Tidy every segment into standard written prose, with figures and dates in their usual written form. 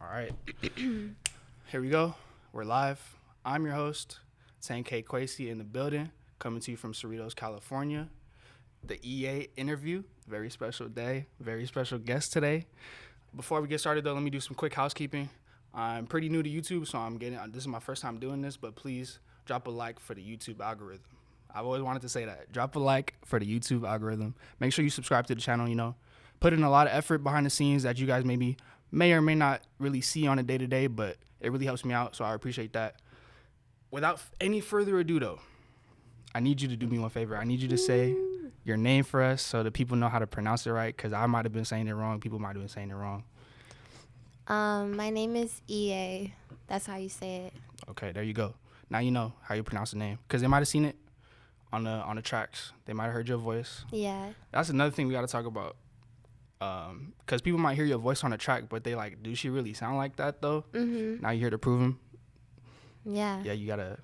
All right. Here we go. We're live. I'm your host, 10K Quasey in the building, coming to you from Cerritos, California. The EA interview, very special day, very special guest today. Before we get started, though, let me do some quick housekeeping. I'm pretty new to YouTube, so this is my first time doing this, but please drop a like for the YouTube algorithm. I've always wanted to say that. Drop a like for the YouTube algorithm. Make sure you subscribe to the channel, Put in a lot of effort behind the scenes that you guys may or may not really see on a day-to-day, but it really helps me out, so I appreciate that. Without any further ado, though, I need you to do me one favor. I need you to say your name for us so that people know how to pronounce it right, because I might have been saying it wrong. People might have been saying it wrong. My name is EA. That's how you say it. Okay, there you go. Now you know how you pronounce the name, because they might have seen it on the tracks. They might have heard your voice. Yeah. That's another thing we got to talk about. Because people might hear your voice on the track, but they like, do she really sound like that, though? Mm-hmm. Now you're here to prove them. Yeah. Yeah, you got to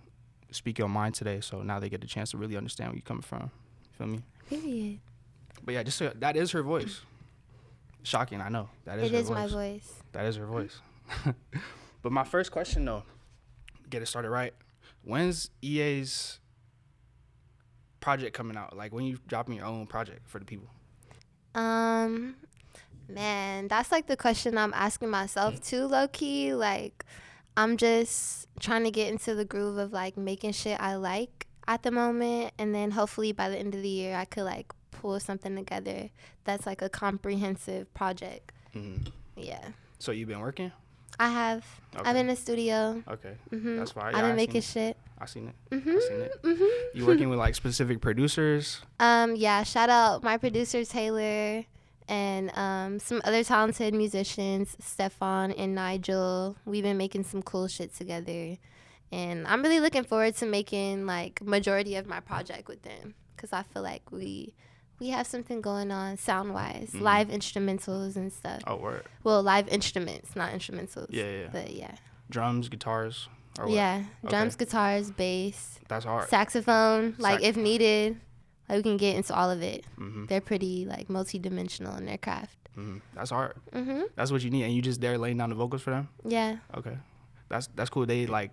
speak your mind today, so now they get the chance to really understand where you're coming from. You feel me? Period. But yeah, that is her voice. Shocking, I know. That is It her is voice. my voice. That is her voice. But my first question, though, get it started right. When's EA's project coming out? Like, when you dropping your own project for the people? Man, that's like the question I'm asking myself too, low key. Like, I'm just trying to get into the groove of like making shit I like at the moment, and then hopefully by the end of the year I could like pull something together that's like a comprehensive project. Mm-hmm. Yeah. So you've been working? I have. Okay. I'm in the studio. Okay. Mm-hmm. That's fine. I've Yeah, been making shit. I seen it. Mm-hmm. I seen it. Mm-hmm. You working with like specific producers? Yeah, shout out my producer Taylor and some other talented musicians, Stefan and Nigel. We've been making some cool shit together, and I'm really looking forward to making like majority of my project with them, because I feel like we have something going on sound wise, live instrumentals and stuff. Oh, word. Well, live instruments, not instrumentals. Yeah. But yeah. Drums, guitars, or what? Yeah, drums, Okay. guitars, bass, That's hard. saxophone, like if needed. Like we can get into all of it. Mm-hmm. They're pretty like multi-dimensional in their craft. Mm-hmm. That's hard. Mhm. That's what you need, and you just there laying down the vocals for them. Yeah. Okay, that's cool. They like,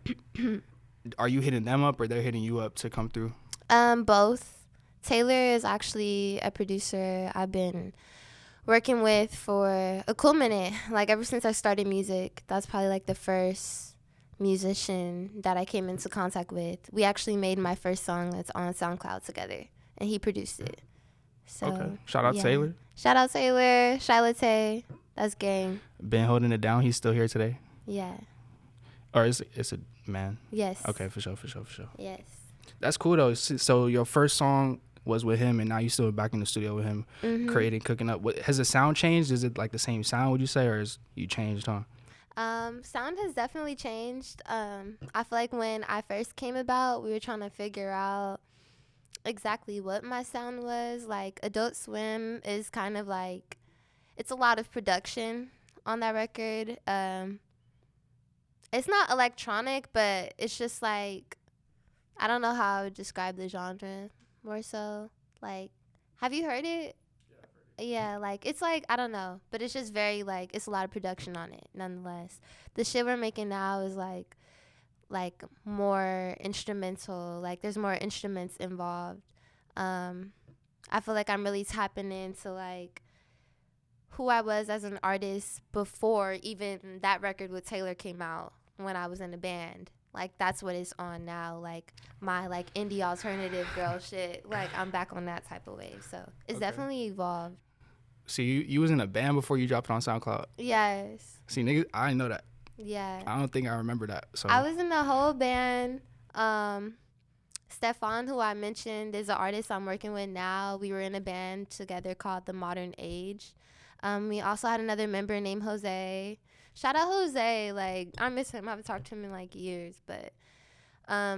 are you hitting them up or they're hitting you up to come through? Both. Taylor is actually a producer I've been working with for a cool minute. Like ever since I started music, that's probably like the first musician that I came into contact with. We actually made my first song that's on SoundCloud together, and he produced it. So, Okay. Shout out yeah. Taylor. Shout out Taylor. Shiloh Tay. That's gang. Been holding it down. He's still here today. Yeah. Or it's a man. Yes. Okay, for sure. Yes. That's cool though. So your first song was with him, and now you still back in the studio with him, creating, cooking up. Has the sound changed? Is it like the same sound, would you say, or is you changed, huh? Sound has definitely changed. I feel like when I first came about, we were trying to figure out exactly what my sound was. Like Adult Swim is kind of like, it's a lot of production on that record. It's not electronic, but it's just like, I don't know how I would describe the genre more so. Like, have you heard it? Yeah, like, it's like, I don't know, but it's just very, like, it's a lot of production on it, nonetheless. The shit we're making now is, like more instrumental. Like, there's more instruments involved. I feel like I'm really tapping into, like, who I was as an artist before even that record with Taylor came out when I was in a band. Like, that's what it's on now. Like, my, like, indie alternative girl shit. Like, I'm back on that type of wave. So, it's definitely evolved. So you was in a band before you dropped it on SoundCloud? Yes. See, niggas, I didn't know that. Yeah. I don't think I remember that. So I was in the whole band. Stefan, who I mentioned, is an artist I'm working with now. We were in a band together called The Modern Age. We also had another member named Jose. Shout out Jose. Like, I miss him. I haven't talked to him in like years. But yeah,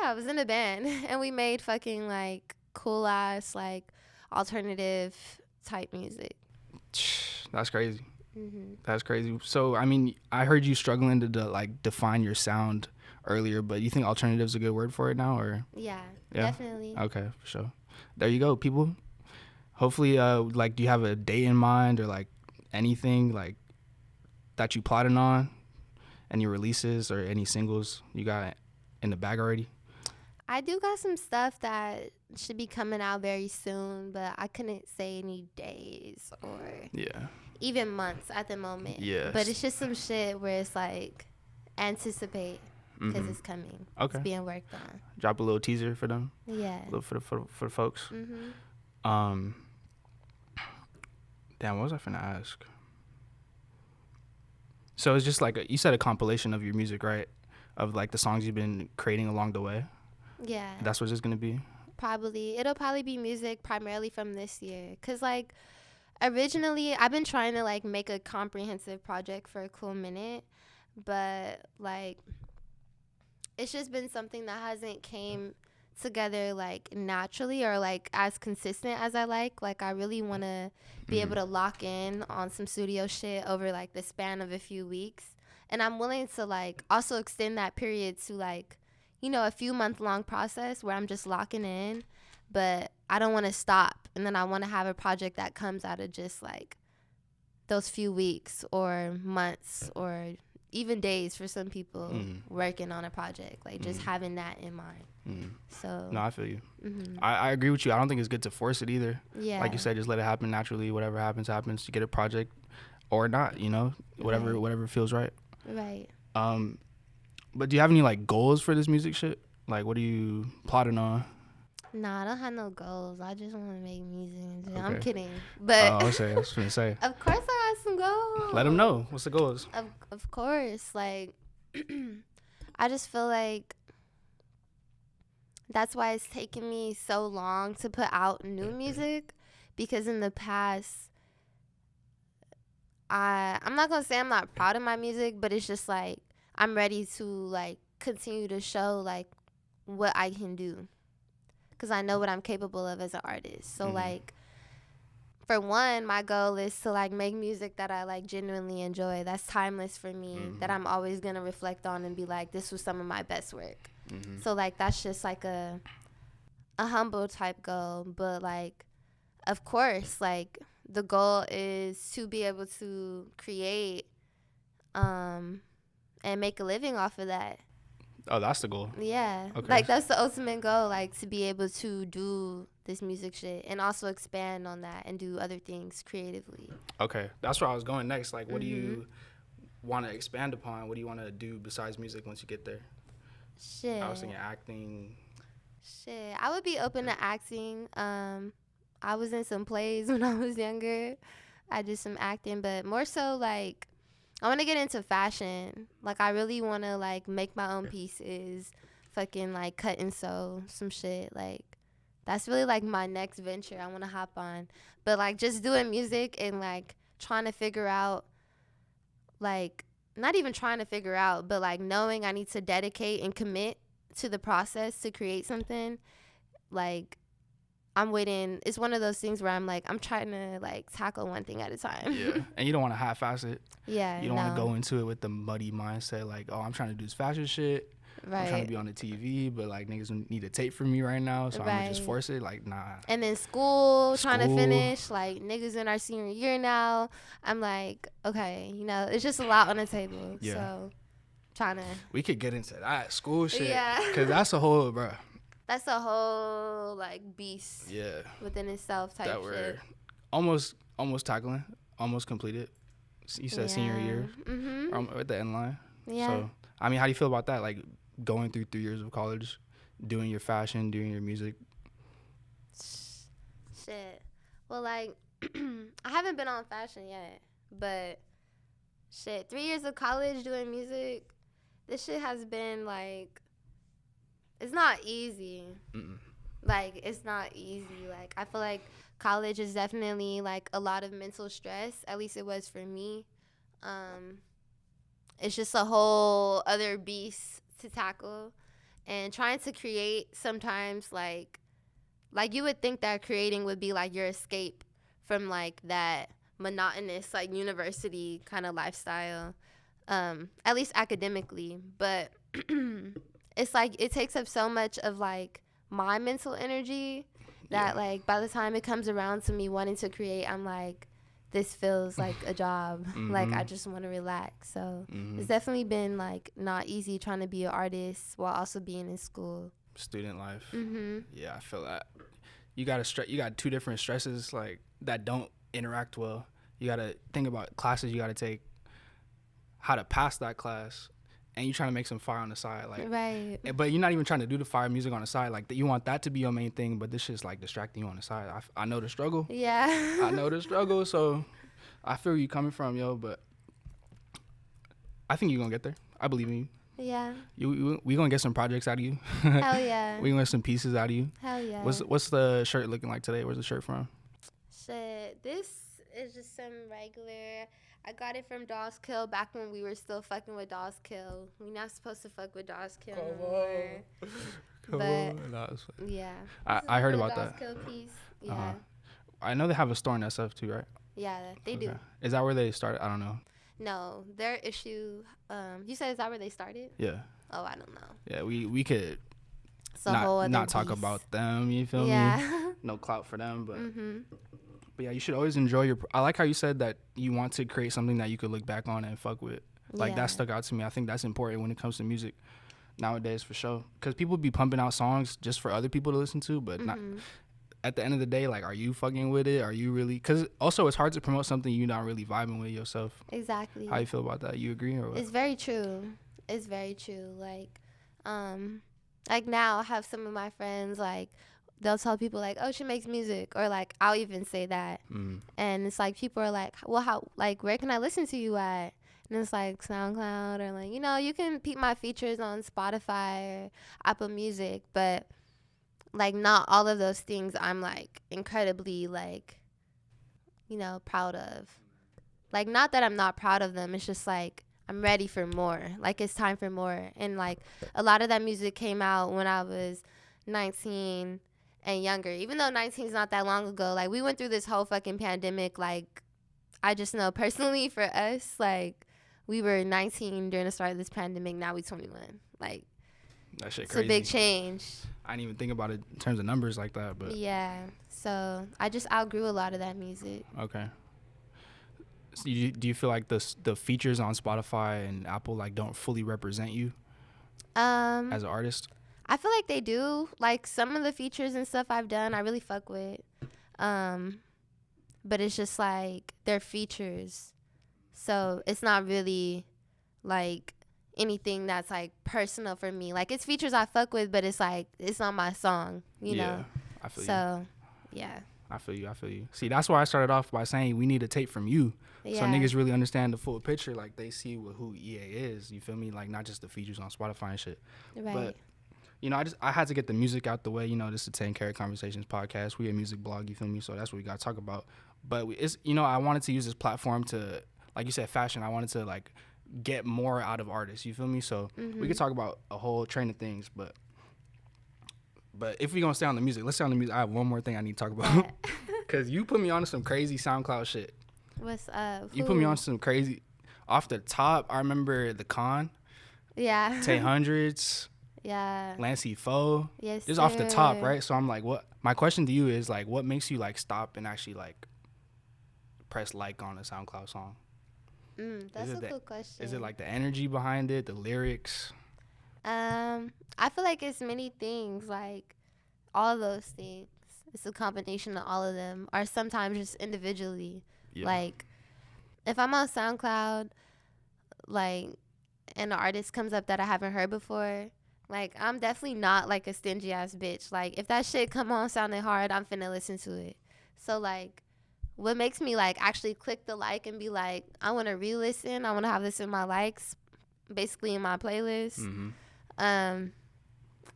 I was in a band and we made fucking like cool ass like alternative type music. That's crazy. Mm-hmm. That's crazy. So, I mean, I heard you struggling to like define your sound earlier, but you think alternative's a good word for it now, or? Yeah, Yeah? definitely. Okay, for sure. There you go, people. Hopefully, like, do you have a date in mind or like anything like that you plotting on? Any releases or any singles you got in the bag already? I do got some stuff that should be coming out very soon, but I couldn't say any days or even months at the moment. Yeah. But it's just some shit where it's like, anticipate, because it's coming. Okay. It's being worked on. Drop a little teaser for them. Yeah. A little for the folks. Mm-hmm. Damn, what was I finna ask? So it's just like you said, a compilation of your music, right? Of like the songs you've been creating along the way. Yeah. That's what it's gonna be. It'll probably be music primarily from this year, cause like originally I've been trying to like make a comprehensive project for a cool minute, but like it's just been something that hasn't came together like naturally or like as consistent as I like. Like I really want to be able to lock in on some studio shit over like the span of a few weeks, and I'm willing to like also extend that period to like, you know, a few month long process where I'm just locking in, but I don't want to stop, and then I want to have a project that comes out of just like those few weeks or months or even days for some people working on a project, like just having that in mind. So no, I feel you. I agree with you. I don't think it's good to force it either. Yeah, like you said, just let it happen naturally. Whatever happens to get a project or not, you know, whatever feels right. Right. But do you have any like goals for this music shit? Like what are you plotting on? Nah, I don't have no goals. I just want to make music. Okay. I'm kidding. But I was gonna say. Of course I got some goals. Let them know. What's the goals? Of course. Like, I just feel like that's why it's taken me so long to put out new music, because in the past, I'm not going to say I'm not proud of my music, but it's just like I'm ready to like continue to show like what I can do, because I know what I'm capable of as an artist. So like, for one, my goal is to like make music that I like genuinely enjoy, that's timeless for me, that I'm always going to reflect on and be like, this was some of my best work. So like that's just like a humble type goal. But like, of course, like the goal is to be able to create and make a living off of that. Oh, that's the goal. Yeah. Okay. Like that's the ultimate goal, like to be able to do this music shit and also expand on that and do other things creatively. Okay. That's where I was going next. Like what do you want to expand upon? What do you want to do besides music once you get there? Shit. I was thinking acting. Shit. I would be open to acting. I was in some plays when I was younger. I did some acting, but more so like I want to get into fashion. Like I really want to like make my own pieces, fucking like cut and sew some shit. Like that's really like my next venture I want to hop on. But like just doing music and like trying to figure out, like not even trying to figure out, but like knowing I need to dedicate and commit to the process to create something. Like I'm waiting. It's one of those things where I'm like, I'm trying to like tackle one thing at a time. Yeah. And you don't want to half-ass it. Yeah. You don't want to go into it with the muddy mindset like, oh, I'm trying to do this fashion shit. Right. I'm trying to be on the TV, but like niggas need a tape from me right now, so I'm gonna just force it. Like, nah. And then school, trying to finish. Like niggas in our senior year now. I'm like, okay, you know, it's just a lot on the table. Yeah. So trying to. We could get into that school shit. Yeah. Cause that's a whole, bruh. That's a whole like beast. Yeah. Within itself type that shit. We're almost tackling, almost completed. You said senior year. At the end line. Yeah. So I mean, how do you feel about that? Like going through 3 years of college, doing your fashion, doing your music. Shit. Well, like I haven't been on fashion yet, but shit, 3 years of college doing music, this shit has been like, it's not easy. Like it's not easy. Like I feel like college is definitely like a lot of mental stress. At least it was for me. It's just a whole other beast to tackle, and trying to create sometimes like you would think that creating would be like your escape from like that monotonous like university kind of lifestyle, at least academically, but it's like it takes up so much of like my mental energy that like by the time it comes around to me wanting to create, I'm like, this feels like a job. Like, I just want to relax. So it's definitely been like not easy trying to be an artist while also being in school. Student life. Yeah, I feel that. You got two different stresses like that don't interact well. You got to think about classes you got to take, how to pass that class, and you trying to make some fire on the side, like, right. But you're not even trying to do the fire music on the side, like you want that to be your main thing, but this shit's like distracting you on the side. I know the struggle. Yeah. I know the struggle, so I feel where you coming from, yo. But I think you're gonna get there. I believe in you. Yeah. We gonna get some projects out of you. Hell yeah. We gonna get some pieces out of you. Hell yeah. What's the shirt looking like today? Where's the shirt from? Shit, this is just some regular. I got it from Dawes Kill back when we were still fucking with Dawes Kill. We're not supposed to fuck with Dawes Kill anymore. Come on. No, yeah. I heard about that. Kill piece. Yeah. I know they have a store in SF too, right? Yeah, they do. Is that where they started? I don't know. No, their issue. You said, is that where they started? Yeah. Oh, I don't know. Yeah, we could not talk about them. You feel me? No clout for them, but. But yeah, you should always enjoy I like how you said that you want to create something that you could look back on and fuck with. Like, that stuck out to me. I think that's important when it comes to music nowadays, for sure. Because people be pumping out songs just for other people to listen to, but not. At the end of the day, like, are you fucking with it? Are you really? Because also, it's hard to promote something you're not really vibing with yourself. Exactly. How you feel about that? You agree or what? It's very true. It's very true. Like now I have some of my friends, like, they'll tell people, like, oh, she makes music, or, like, I'll even say that. And it's like, people are like, well, how, like, where can I listen to you at? And it's like SoundCloud, or, like, you can peep my features on Spotify or Apple Music, but, like, not all of those things I'm, like, incredibly, like, proud of. Like, not that I'm not proud of them, it's just, like, I'm ready for more. Like, it's time for more. And, like, a lot of that music came out when I was 19 and younger. Even though 19 is not that long ago, like, we went through this whole fucking pandemic. Like, I just know personally for us, like, we were 19 during the start of this pandemic. Now we 21. Like, that shit it's crazy. a big change. I didn't even think about it in terms of numbers like that, but yeah. So I just outgrew a lot of that music. Okay. So do you feel like the features on Spotify and Apple, like, don't fully represent you as an artist? I feel like they do. Like, some of the features and stuff I've done, I really fuck with. But it's just, like, they're features. So it's not really, like, anything that's, like, personal for me. Like, it's features I fuck with, but it's, like, it's not my song, you know? I feel you. So, yeah. I feel you. See, that's why I started off by saying we need a tape from you. Yeah. So niggas really understand the full picture. Like, they see who EA is. You feel me? Like, not just the features on Spotify and shit. Right. But, I had to get the music out the way. This is the 10 Karat Conversations podcast. We a music blog, you feel me? So that's what we got to talk about. But I wanted to use this platform to, like you said, fashion. I wanted to, like, get more out of artists, you feel me? So we could talk about a whole train of things, but if we're gonna stay on the music, let's stay on the music. I have one more thing I need to talk about. Because you put me on some crazy SoundCloud shit. What's up? You put me on some crazy, off the top, I remember The Con. Yeah. Tay Hundreds. Yeah. Lancey Foe. Yes, just off the top, right? So I'm like, my question to you is, like, what makes you, like, stop and actually, like, press like on a SoundCloud song? That's a good question. Is it, like, the energy behind it, the lyrics? I feel like it's many things, like, all of those things. It's a combination of all of them, or sometimes just individually. Yeah. Like, if I'm on SoundCloud, like, and an artist comes up that I haven't heard before, like, I'm definitely not, like, a stingy ass bitch. Like, if that shit come on sounding hard, I'm finna listen to it. So, like, what makes me, like, actually click the like and be like, I want to re-listen, I want to have this in my likes, basically in my playlist.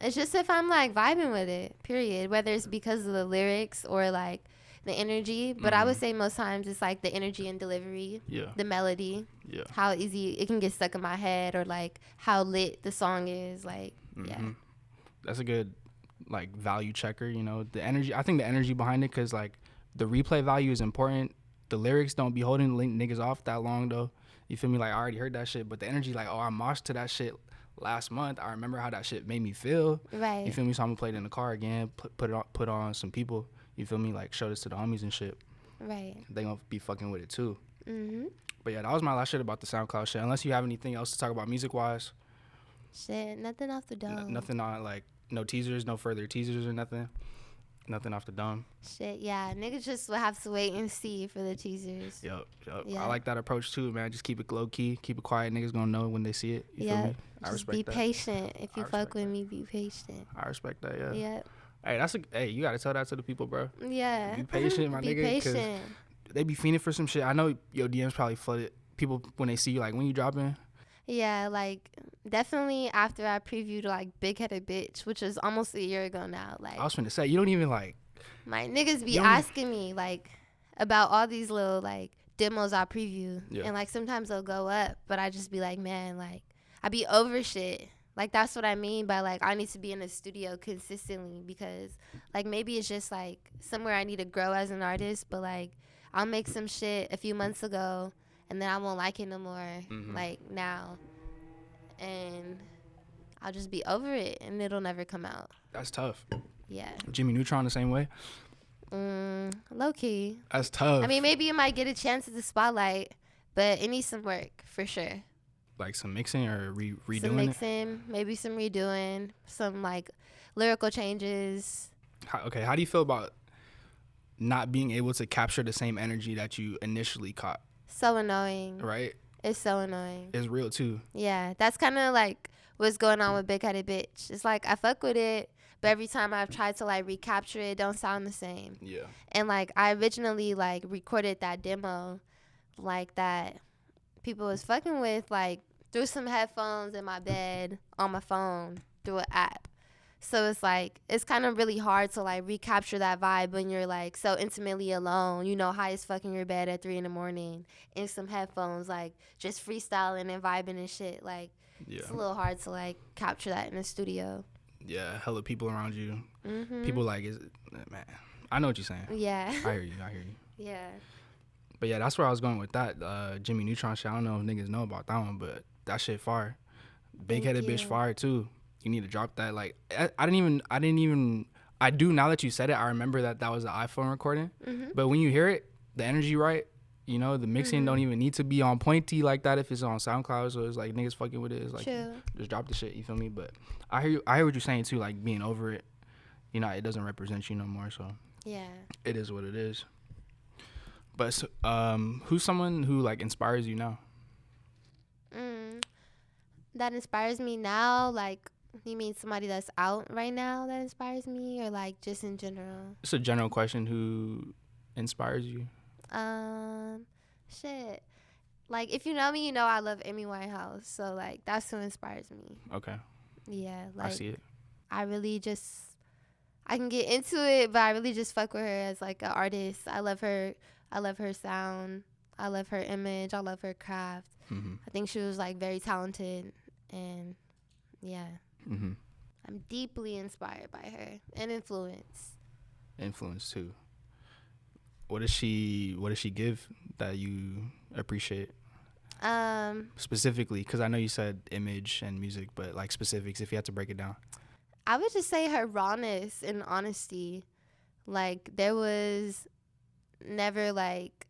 It's just if I'm, like, vibing with it, period, whether it's because of the lyrics or, like, the energy. But I would say most times it's, like, the energy and delivery, the melody, how easy it can get stuck in my head, or, like, how lit the song is, like, That's a good, like, value checker, the energy. I think the energy behind it, because, like, the replay value is important. The lyrics don't be holding niggas off that long, though. You feel me? Like, I already heard that shit, but the energy, like, oh, I moshed to that shit last month. I remember how that shit made me feel. Right. You feel me? So I'm gonna play it in the car again, put on some people. You feel me? Like, show this to the homies and shit. Right. they gonna be fucking with it too. Mhm. But yeah, that was my last shit about the SoundCloud shit. Unless you have anything else to talk about music wise. Shit, nothing off the dome. Nothing on like no teasers, no further teasers or nothing. Nothing off the dome. Shit, yeah. Niggas just will have to wait and see for the teasers. Yep. Yeah. I like that approach too, man. Just keep it low key, keep it quiet. Niggas gonna know when they see it. You feel me? I Just respect be that. patient. If you fuck with that. me, be patient. I respect that. Yeah. Yep. Hey, you gotta tell that to the people, bro. Yeah. Be patient, my be nigga. patient. They be fiending for some shit. I know your DMs probably flooded. People when they see you, like when you dropping. Yeah, like definitely after I previewed like Big Headed Bitch, which was almost a year ago now. Like I was finna say, you don't even like. My niggas be asking me like about all these little like demos I preview, and like sometimes they'll go up, but I just be like, man, like I be over shit. Like that's what I mean by like I need to be in the studio consistently, because like maybe it's just like somewhere I need to grow as an artist, but like I'll make some shit a few months ago and then I won't like it no more like now, and I'll just be over it and it'll never come out. That's tough. Yeah. Jimmy Neutron the same way. Low key. That's tough. I mean, maybe you might get a chance at the spotlight, but it needs some work for sure. Like some mixing or redoing some mixing, maybe some redoing, some like lyrical changes. How do you feel about not being able to capture the same energy that you initially caught? So annoying. Right? It's so annoying. It's real too. Yeah, that's kind of like what's going on with Big Headed Bitch. It's like I fuck with it, but every time I've tried to like recapture it, it don't sound the same. Yeah. And like I originally like recorded that demo like that people was fucking with like through some headphones in my bed on my phone through an app. So it's like it's kind of really hard to like recapture that vibe when you're like so intimately alone, you know, high as fuck in your bed at 3 a.m. in some headphones, like just freestyling and vibing and shit. Like it's a little hard to like capture that in the studio. Yeah, hella people around you. People like, man, I know what you're saying. Yeah. I hear you. Yeah. But yeah, that's where I was going with that. Jimmy Neutron shit. I don't know if niggas know about that one, but that shit fire. Big Headed Bitch fire too. You need to drop that. Like I do now that you said it. I remember that was an iPhone recording. But when you hear it, the energy right. You know, the mixing don't even need to be on pointy like that if it's on SoundCloud. So it's like niggas fucking with it. It's like just drop the shit. You feel me? But I hear what you're saying too. Like being over it. You know, it doesn't represent you no more. So yeah, it is what it is. But who's someone who like inspires you now? That inspires me now, like. You mean somebody that's out right now that inspires me, or like just in general? It's a general question. Who inspires you? Shit. Like if you know me, you know I love Amy Winehouse. So like that's who inspires me. Okay. Yeah, like I see it. I can get into it, but I really just fuck with her as like an artist. I love her sound. I love her image. I love her craft. I think she was like very talented, and yeah. I'm deeply inspired by her and influenced too. What does she give that you appreciate? Specifically, because I know you said image and music, but like specifics, if you had to break it down. I would just say her rawness and honesty. Like there was never like,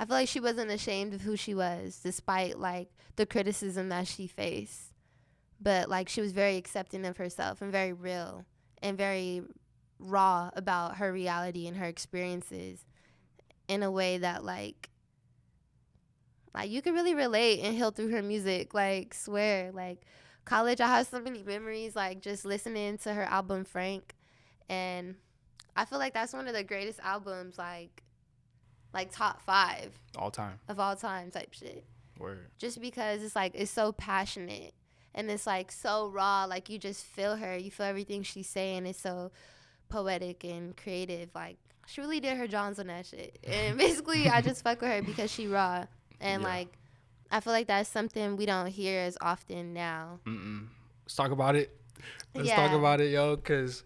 I feel like she wasn't ashamed of who she was, despite like the criticism that she faced. But like she was very accepting of herself and very real and very raw about her reality and her experiences in a way that like you could really relate and heal through her music. Like swear, like college, I have so many memories like just listening to her album Frank, and I feel like that's one of the greatest albums, like top 5 of all time type shit. Word. Just because it's like it's so passionate. And it's, like, so raw. Like, you just feel her. You feel everything she's saying. It's so poetic and creative. Like, she really did her Johns on that shit. And basically, I just fuck with her because she raw. And, like, I feel like that's something we don't hear as often now. Let's talk about it. Let's talk about it, yo. Because,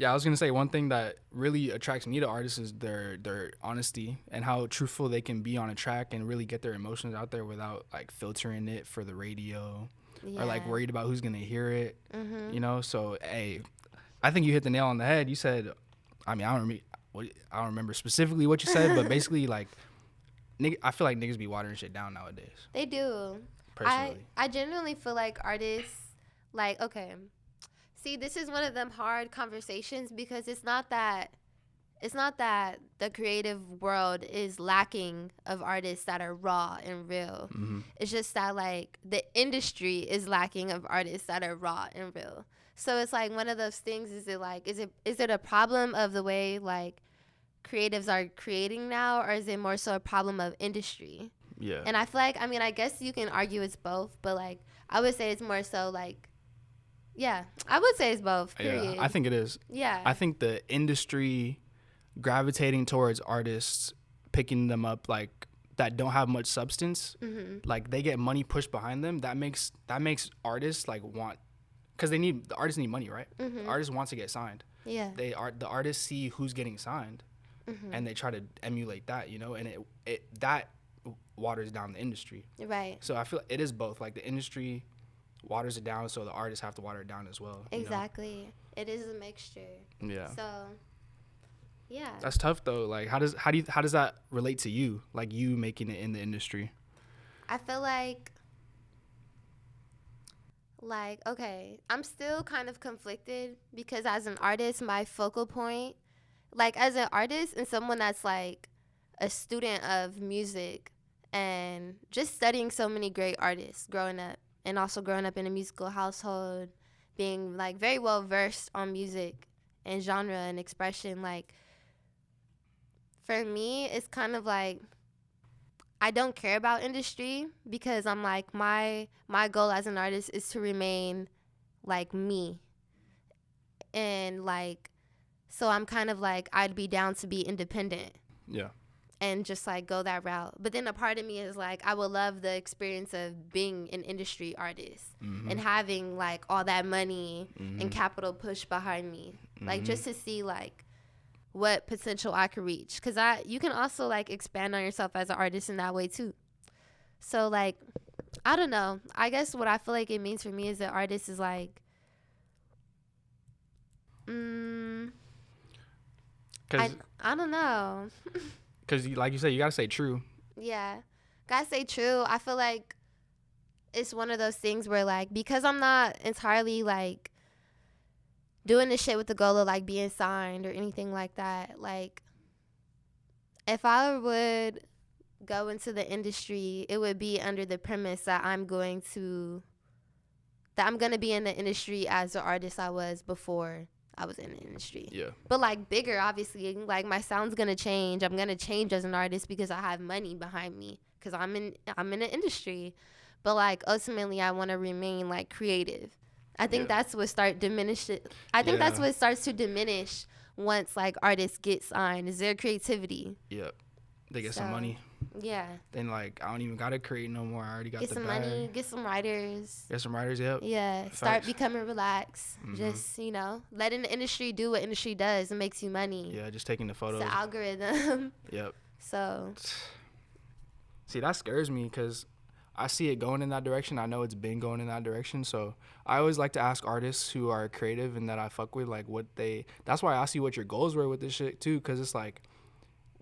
I was going to say one thing that really attracts me to artists is their honesty and how truthful they can be on a track and really get their emotions out there without, like, filtering it for the radio. Or like worried about who's gonna hear it, you know. So hey, I think you hit the nail on the head. You said, I mean, I don't remember specifically what you said, but basically like, I feel like niggas be watering shit down nowadays. They do. Personally, I genuinely feel like artists, like, okay, see, this is one of them hard conversations because it's not that the creative world is lacking of artists that are raw and real. Mm-hmm. It's just that like the industry is lacking of artists that are raw and real. So it's like one of those things. Is it a problem of the way like creatives are creating now, or is it more so a problem of industry? Yeah. And I feel like, I mean, I guess you can argue it's both, but like I would say it's more so like, yeah, I would say it's both. Period. Yeah, I think it is. Yeah. I think the industry gravitating towards artists, picking them up like that don't have much substance, like they get money pushed behind them. That makes artists like want, because the artists need money, right? The artists want to get signed. Yeah. The artists see who's getting signed, and they try to emulate that, you know, and that waters down the industry. Right. So I feel it is both. Like the industry waters it down, so the artists have to water it down as well. Exactly. You know? It is a mixture. Yeah. So. Yeah. That's tough though. Like how does that relate to you? Like you making it in the industry? I feel like okay, I'm still kind of conflicted because as an artist, my focal point, like as an artist and someone that's like a student of music and just studying so many great artists growing up, and also growing up in a musical household, being like very well versed on music and genre and expression, like for me, it's kind of like I don't care about industry because I'm like my goal as an artist is to remain like me. And like so I'm kind of like I'd be down to be independent. Yeah. And just like go that route. But then a part of me is like I would love the experience of being an industry artist and having like all that money and capital push behind me. Like just to see like what potential I could reach, because you can also like expand on yourself as an artist in that way too. So like I don't know, I guess what I feel like it means for me as an artist is like I don't know. Because like you said, you gotta stay true. Yeah, gotta stay true. I feel like it's one of those things where like because I'm not entirely like doing this shit with the goal of like being signed or anything like that, like if I would go into the industry, it would be under the premise that I'm gonna be in the industry as the artist I was before I was in the industry. Yeah. But like bigger, obviously, like my sound's gonna change. I'm gonna change as an artist because I have money behind me because I'm in the industry. But like ultimately, I want to remain like creative. I think that's what that's what starts to diminish once like artists get signed is their creativity. Yep. They get some money. Yeah. Then like I don't even gotta create no more. I already got get the some bag. money, get some writers. Get some writers, yep. Yeah. Facts. Start becoming relaxed. Just, letting the industry do what industry does. It makes you money. Yeah, just taking the photos. It's the algorithm. Yep. So. See, that scares me because I see it going in that direction. I know it's been going in that direction. So I always like to ask artists who are creative and that I fuck with, like that's why I ask you what your goals were with this shit too. Cause it's like,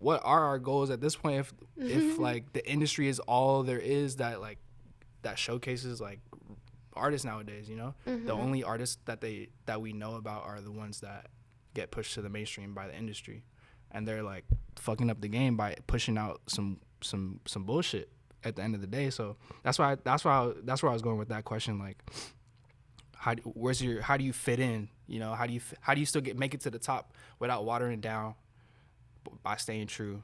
what are our goals at this point? If like the industry is all there is that showcases like artists nowadays, the only artists that we know about are the ones that get pushed to the mainstream by the industry. And they're like fucking up the game by pushing out some bullshit at the end of the day. So that's where I was going with that question. Like, how do you fit in? How do you still make it to the top without watering it down by staying true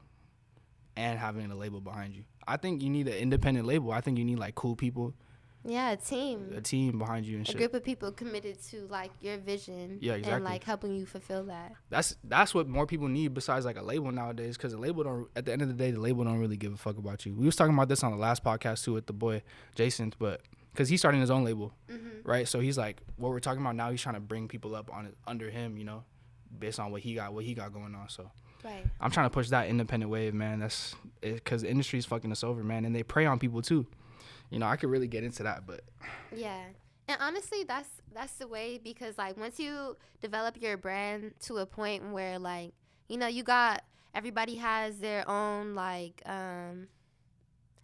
and having a label behind you? I think you need an independent label. I think you need like cool people. Yeah, a team behind you and shit. A group of people committed to like your vision. Yeah, exactly. And like helping you fulfill that. That's what more people need besides like a label nowadays. Because at the end of the day, the label don't really give a fuck about you. We was talking about this on the last podcast too with the boy Jason, but because he's starting his own label, right? So he's like, what we're talking about now, he's trying to bring people up under him, based on what he got going on. So. Right. I'm trying to push that independent wave, man. That's because the industry's fucking us over, man, and they prey on people too. I could really get into that, but yeah. And honestly, that's the way, because like once you develop your brand to a point where like you know, everybody has their own like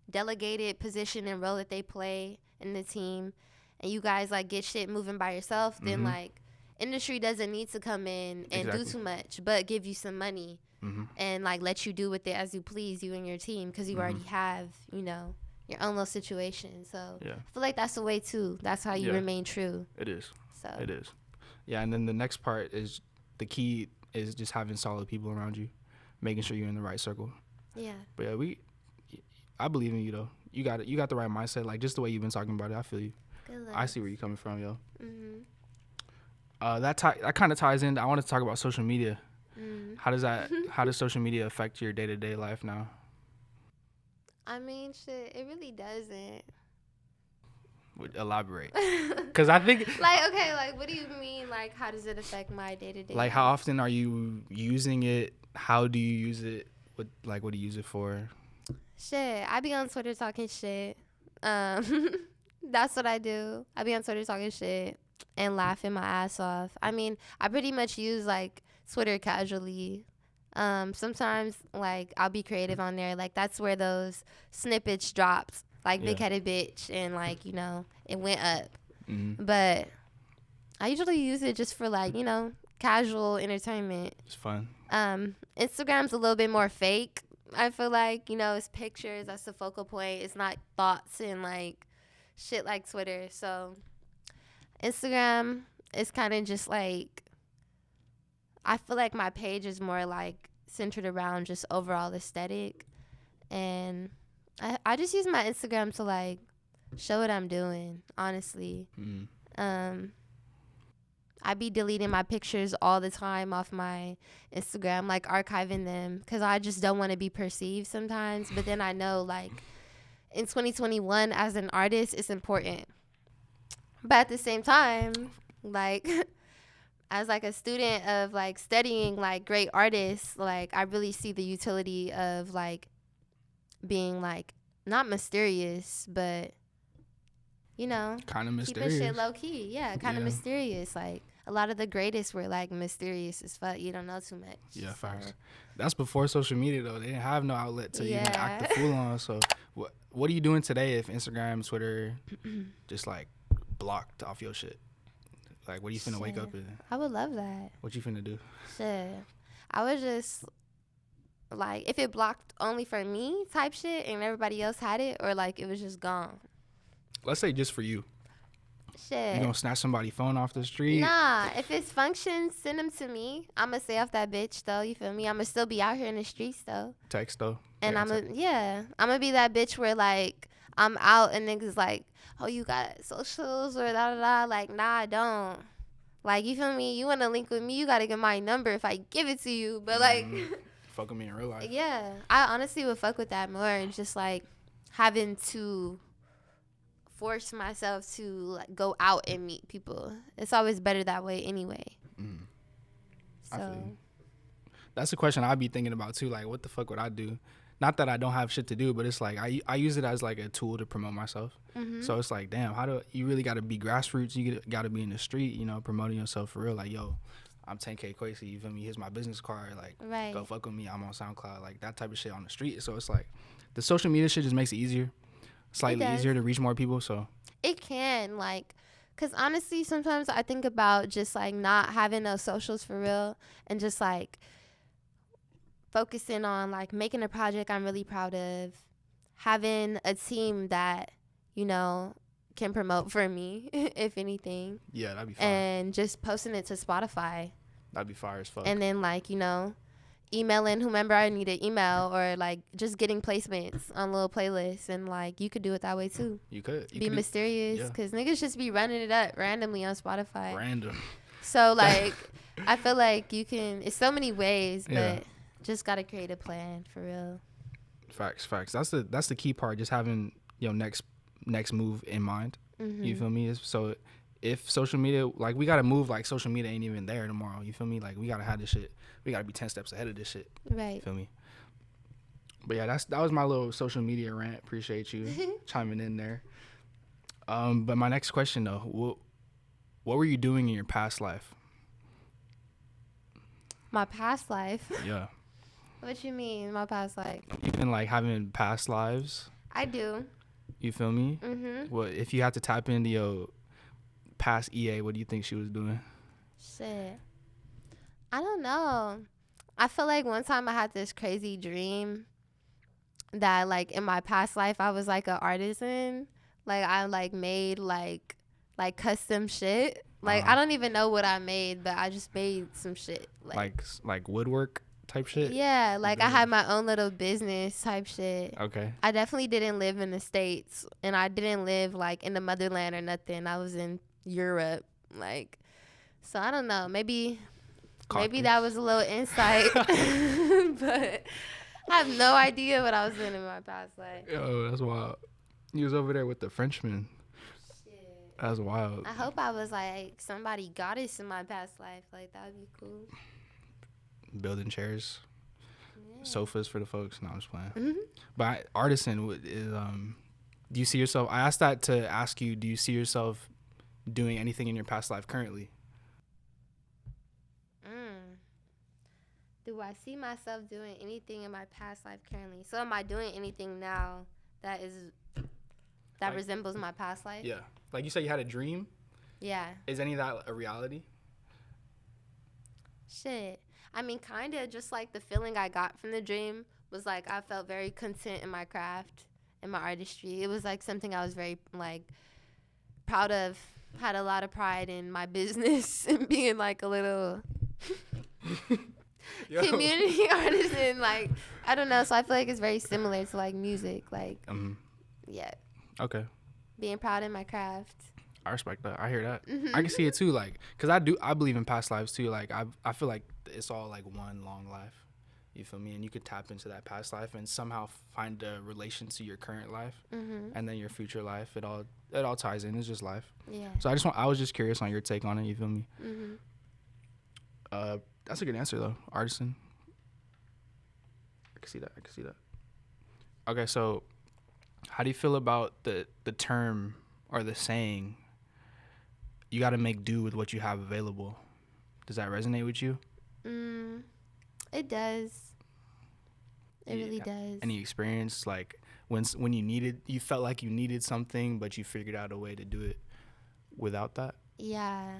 delegated position and role that they play in the team, and you guys like get shit moving by yourself, then like industry doesn't need to come in and do too much, but give you some money and like let you do with it as you please, you and your team, because you already have, you know, your own little situation. So I feel like that's the way too. That's how you remain true. It is. So it is. Yeah, and then the next part is the key is just having solid people around you, making sure you're in the right circle. Yeah. But yeah, I believe in you though. You got the right mindset. Like just the way you've been talking about it, I feel you. Good luck. I see where you're coming from, yo. That kind of ties in. I want to talk about social media. How does social media affect your day-to-day life now? I mean, shit, it really doesn't. Elaborate. Because I think... like, okay, like, what do you mean? Like, how does it affect my day-to-day Like, how often are you using it? How do you use it? What do you use it for? Shit, I be on Twitter talking shit. That's what I do. I be on Twitter talking shit and laughing my ass off. I mean, I pretty much use, like, Twitter casually. Sometimes, like, I'll be creative on there. Like, that's where those snippets dropped. Like, big-headed bitch. And, like, you know, it went up. But I usually use it just for, like, you know, casual entertainment. It's fun. Instagram's a little bit more fake. I feel like, you know, it's pictures. That's the focal point. It's not thoughts and, like, shit like Twitter. So Instagram is kind of just, like, I feel like my page is more, like, centered around just overall aesthetic. And I just use my Instagram to, like, show what I'm doing, honestly. I be deleting my pictures all the time off my Instagram, like archiving them, because I just don't want to be perceived sometimes. But then I know, like, in 2021, as an artist, it's important. But at the same time, like, as, like, a student of, like, studying, like, great artists, like, I really see the utility of, like, being, like, not mysterious, but, you know, kind of mysterious. Keeping shit low key. Yeah, kind of mysterious. Like, a lot of the greatest were, like, mysterious as fuck. You don't know too much. Yeah, facts. That's before social media, though. They didn't have no outlet to even act the fool on. So what are you doing today if Instagram, Twitter just, like, blocked off your shit? Like, what are you finna wake up in? I would love that. What you finna do? Shit. I would just, like, if it blocked only for me type shit and everybody else had it, or, like, it was just gone. Let's say just for you. Shit. You gonna snatch somebody's phone off the street? Nah, if it's functions, send them to me. I'ma stay off that bitch, though. You feel me? I'ma still be out here in the streets, though. Text, though. And I'ma be that bitch where, like, I'm out and niggas like, oh, you got socials or da-da-da. Like, nah, I don't. Like, you feel me? You want to link with me, you got to get my number if I give it to you. But, like... fuck with me in real life. Yeah. I honestly would fuck with that more. And just, like, having to force myself to, like, go out and meet people. It's always better that way anyway. So... That's a question I'd be thinking about, too. Like, what the fuck would I do? Not that I don't have shit to do, but it's like I use it as, like, a tool to promote myself. So it's like, damn, you really got to be grassroots. You got to be in the street, you know, promoting yourself for real. Like, yo, I'm 10K Quasi, you feel me? Here's my business card. Like, go fuck with me. I'm on SoundCloud. Like, that type of shit on the street. So it's like the social media shit just makes it easier, slightly easier to reach more people. So it can, like, because honestly, sometimes I think about just, like, not having no socials for real and just, like, focusing on, like, making a project I'm really proud of, having a team that, you know, can promote for me, if anything. Yeah, that'd be fire. And just posting it to Spotify. That'd be fire as fuck. And then, like, you know, emailing whomever I need to email, or, like, just getting placements on little playlists. And, like, you could do it that way, too. You could. Be mysterious. Because niggas just be running it up randomly on Spotify. Random. So, like, I feel like you can, it's so many ways, but... Just gotta create a plan for real. Facts. That's the key part. Just having your next move in mind. You feel me? So if social media, like, we gotta move like social media ain't even there tomorrow. You feel me? Like, we gotta have this shit. We gotta be 10 steps ahead of this shit. Right. You feel me? But yeah, that was my little social media rant. Appreciate you chiming in there. But my next question though, what were you doing in your past life? My past life. Yeah. What you mean, my past life? Even like having past lives. I do. You feel me? Mhm. What if you had to tap into your past EA? What do you think she was doing? Shit. I don't know. I feel like one time I had this crazy dream that like in my past life I was like an artisan. Like I like made like custom shit. Like I don't even know what I made, but I just made some shit. Like woodwork type shit? Yeah, like I had my own little business type shit. Okay. I definitely didn't live in the States, and I didn't live like in the motherland or nothing. I was in Europe, like, so I don't know. Maybe that was a little insight, but I have no idea what I was doing in my past life. Yo, that's wild. You was over there with the Frenchman. Shit. That's wild. I hope I was like somebody goddess in my past life. Like that would be cool. Building chairs, sofas for the folks. No, I'm just playing. Mm-hmm. But artisan is do you see yourself? I asked that to ask you. Do you see yourself doing anything in your past life currently? Do I see myself doing anything in my past life currently? So am I doing anything now that resembles my past life? Yeah. Like you said, you had a dream. Yeah. Is any of that a reality? Shit. I mean, kind of just like the feeling I got from the dream was like I felt very content in my craft and my artistry. It was like something I was very like proud of. Had a lot of pride in my business and being like a little community artisan. Like I don't know. So I feel like it's very similar to like music. Like yeah. Okay. Being proud in my craft. I respect that. I hear that. I can see it too. Like, cause I believe in past lives too. Like I feel like it's all like one long life. You feel me? And you could tap into that past life and somehow find a relation to your current life, and then your future life. It all ties in. It's just life. Yeah. So I was just curious on your take on it. You feel me? That's a good answer though. Artisan. I can see that. Okay, so how do you feel about the term or the saying, you got to make do with what you have available? Does that resonate with you? It does. It really does. Any experience like when you felt like you needed something, but you figured out a way to do it without that? Yeah.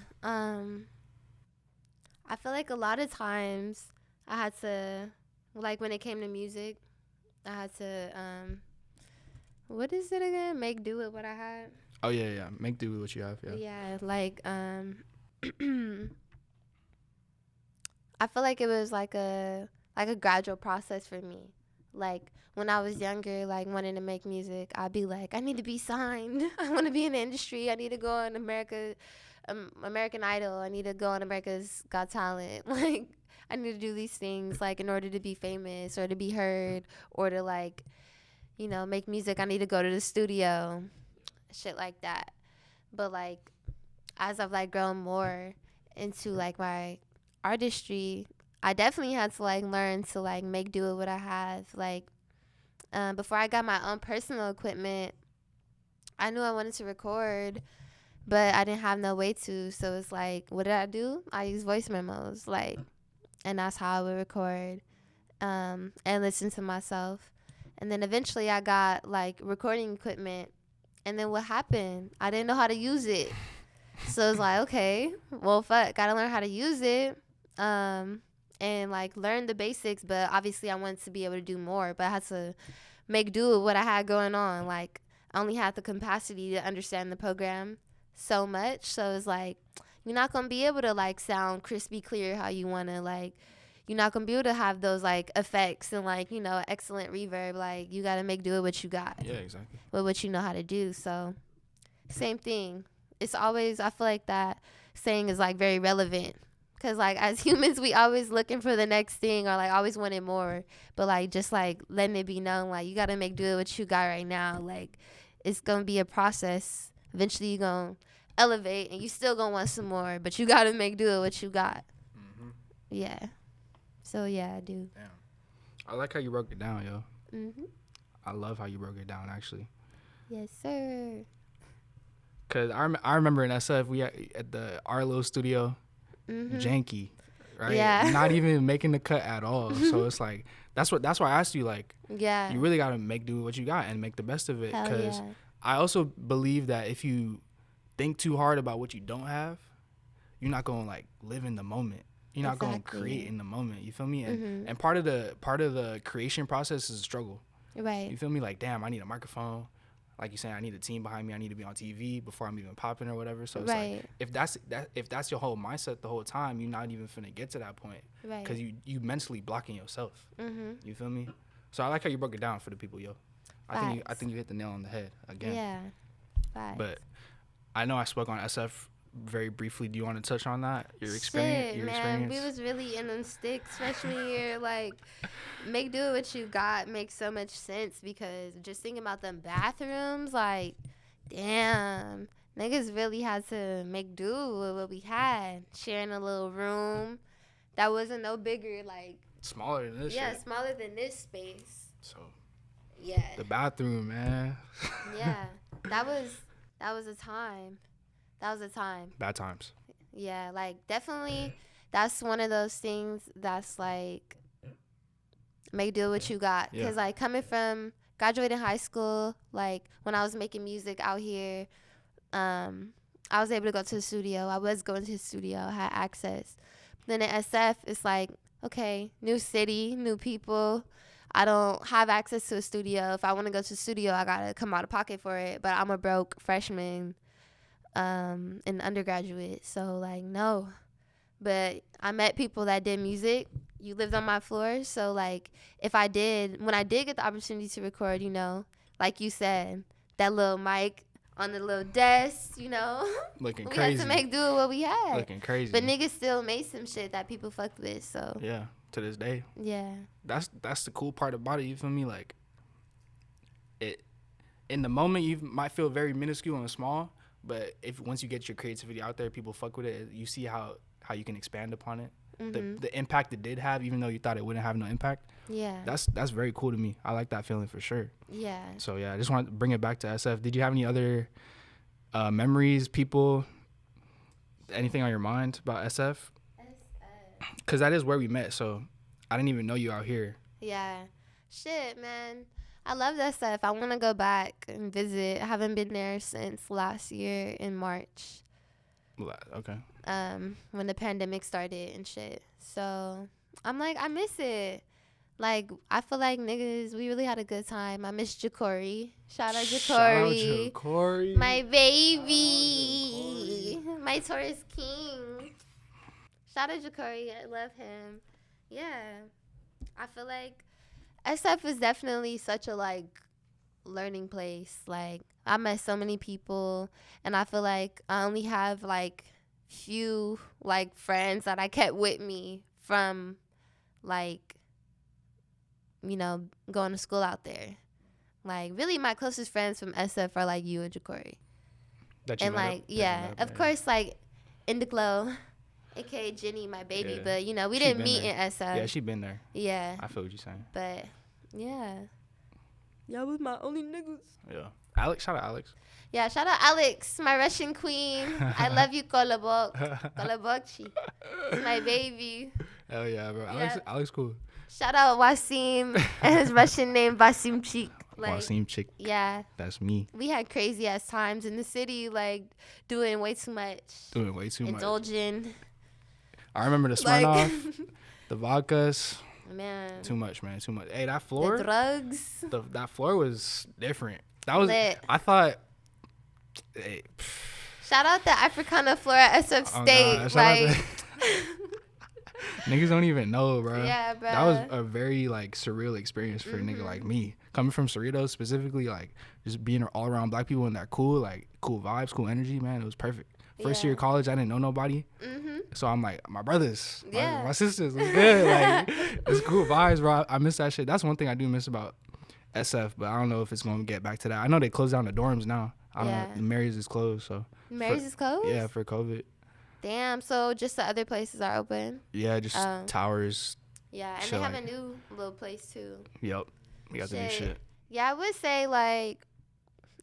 I feel like a lot of times I had to, like when it came to music, I had to, what is it again? Make do with what I had. Oh yeah. Make do with what you have. Yeah. Yeah, like I feel like it was like a gradual process for me. Like when I was younger, like wanting to make music, I'd be like, I need to be signed. I want to be in the industry. I need to go on American Idol. I need to go on America's Got Talent. Like I need to do these things like in order to be famous or to be heard or to like, you know, make music. I need to go to the studio, shit like that. But like as I've like grown more into like my artistry, I definitely had to like learn to like make do with what I have. Like before I got my own personal equipment, I knew I wanted to record, but I didn't have no way to. So it's like, what did I do? I used voice memos, like, and that's how I would record and listen to myself. And then eventually I got like recording equipment, and then what happened? I didn't know how to use it. So it's like, okay, well, fuck, gotta learn how to use it. And like learn the basics, but obviously I wanted to be able to do more, but I had to make do with what I had going on. Like I only had the capacity to understand the program so much, so it's like you're not gonna be able to like sound crispy clear how you want to. Like you're not gonna be able to have those like effects and like, you know, excellent reverb. Like you gotta make do with what you got. Yeah, exactly. With what you know how to do. So same thing. It's always, I feel like that saying is like very relevant. Because, like, as humans, we always looking for the next thing or, like, always wanting more. But, like, just, like, letting it be known, like, you got to make do with what you got right now. Like, it's going to be a process. Eventually, you're going to elevate, and you still going to want some more. But you got to make do with what you got. Yeah. So, yeah, I do. Damn. I like how you broke it down, yo. I love how you broke it down, actually. Yes, sir. Because I remember in SF, we at the Arlo studio, janky. right? Yeah. You're not even making the cut at all. So it's like that's why I asked you, like, Yeah. you really gotta make do with what you got and make the best of it. Hell Because yeah. I also believe that if you think too hard about what you don't have, you're not gonna like live in the moment. You're not gonna create in the moment. You feel me? And part of the creation process is a struggle. Right. You feel me? Like, damn, I need a microphone. Like you saying, I need a team behind me. I need to be on TV before I'm even popping or whatever. So it's like, if that's your whole mindset the whole time, you're not even finna get to that point. Right. Because you mentally blocking yourself. You feel me? So I like how you broke it down for the people, yo. I think you hit the nail on the head again. Yeah. Facts. But I know I spoke on SF very briefly. Do you want to touch on that? Your experience? Shit, man. We was really in them sticks freshman year. Like, make do with what you got makes so much sense, because just thinking about them bathrooms, like, damn, niggas really had to make do with what we had. Sharing a little room that wasn't no bigger, like, smaller than this. Yeah, shit. Smaller than this space. So, yeah. The bathroom, man. Yeah, that was a time. That was a time. Bad times. Yeah, like, definitely that's one of those things that's, like, make do what you got. Because, like, coming from graduating high school, like, when I was making music out here, I was able to go to the studio. I was going to the studio. I had access. Then at SF, it's like, okay, new city, new people. I don't have access to a studio. If I want to go to the studio, I got to come out of pocket for it. But I'm a broke freshman in undergraduate. So, like, no. But I met people that did music. You lived on my floor. So, like, when I did get the opportunity to record, you know, like you said, that little mic on the little desk, you know. Looking we crazy. had to make do with what we had. Looking crazy. But niggas still made some shit that people fucked with, so. Yeah, to this day. Yeah. That's the cool part about it, you feel me? Like, it in the moment you might feel very minuscule and small, but if once you get your creativity out there, people fuck with it, you see how you can expand upon it. The impact it did have, even though you thought it wouldn't have no impact. Yeah. That's very cool to me. I like that feeling for sure. Yeah. So yeah, I just want to bring it back to SF. Did you have any other memories, people, anything on your mind about SF? Because that is where we met, so I didn't even know you out here. Yeah. Shit, man. I love that stuff. I want to go back and visit. I haven't been there since last year in March. Okay. When the pandemic started and shit. So I'm like, I miss it. Like, I feel like niggas, we really had a good time. I miss Jacory. Shout out Jacory. My baby. My Taurus king. Shout out Jacory. I love him. Yeah. I feel like SF was definitely such a, like, learning place. Like, I met so many people, and I feel like I only have, like, few, like, friends that I kept with me from, like, you know, going to school out there. Like, really, my closest friends from SF are, like, you and Jacory. And, like, of course, like, Indiglo, a.k.a. Jenny, my baby. But, you know, we didn't meet in SF. Yeah, she been there. Yeah. I feel what you're saying. But, yeah. Y'all was my only niggas. Yeah. Alex, shout out Alex. Yeah, shout out Alex, my Russian queen. I love you, Kolobok. Kolobokchi. It's my baby. Hell yeah, bro. Alex cool. Shout out Wasim and his Russian name, Wasimchik. Like, Wasimchik. Yeah. That's me. We had crazy ass times in the city, like, doing way too much. Indulging. I remember the Smirnoff, the vodkas. Man. Too much, man. Too much. Hey, that floor. The drugs. That floor was different. That was lit. I thought. Hey, shout out the Africana floor at SF State. Like. Niggas don't even know, bro. Yeah, bro. That was a very, like, surreal experience for a nigga like me. Coming from Cerritos specifically, like, just being all around black people and that cool vibes, cool energy, man. It was perfect. First year of college, I didn't know nobody. So I'm like, my brothers, my sisters, was good. Like, it's cool vibes, bro. I miss that shit. That's one thing I do miss about SF, but I don't know if it's going to get back to that. I know they closed down the dorms now. I don't know. Mary's is closed, so. Mary's is closed? Yeah, for COVID. Damn, so just the other places are open? Yeah, just towers. Yeah, and they have a new little place, too. Yep. We got the new shit. Yeah, I would say, like,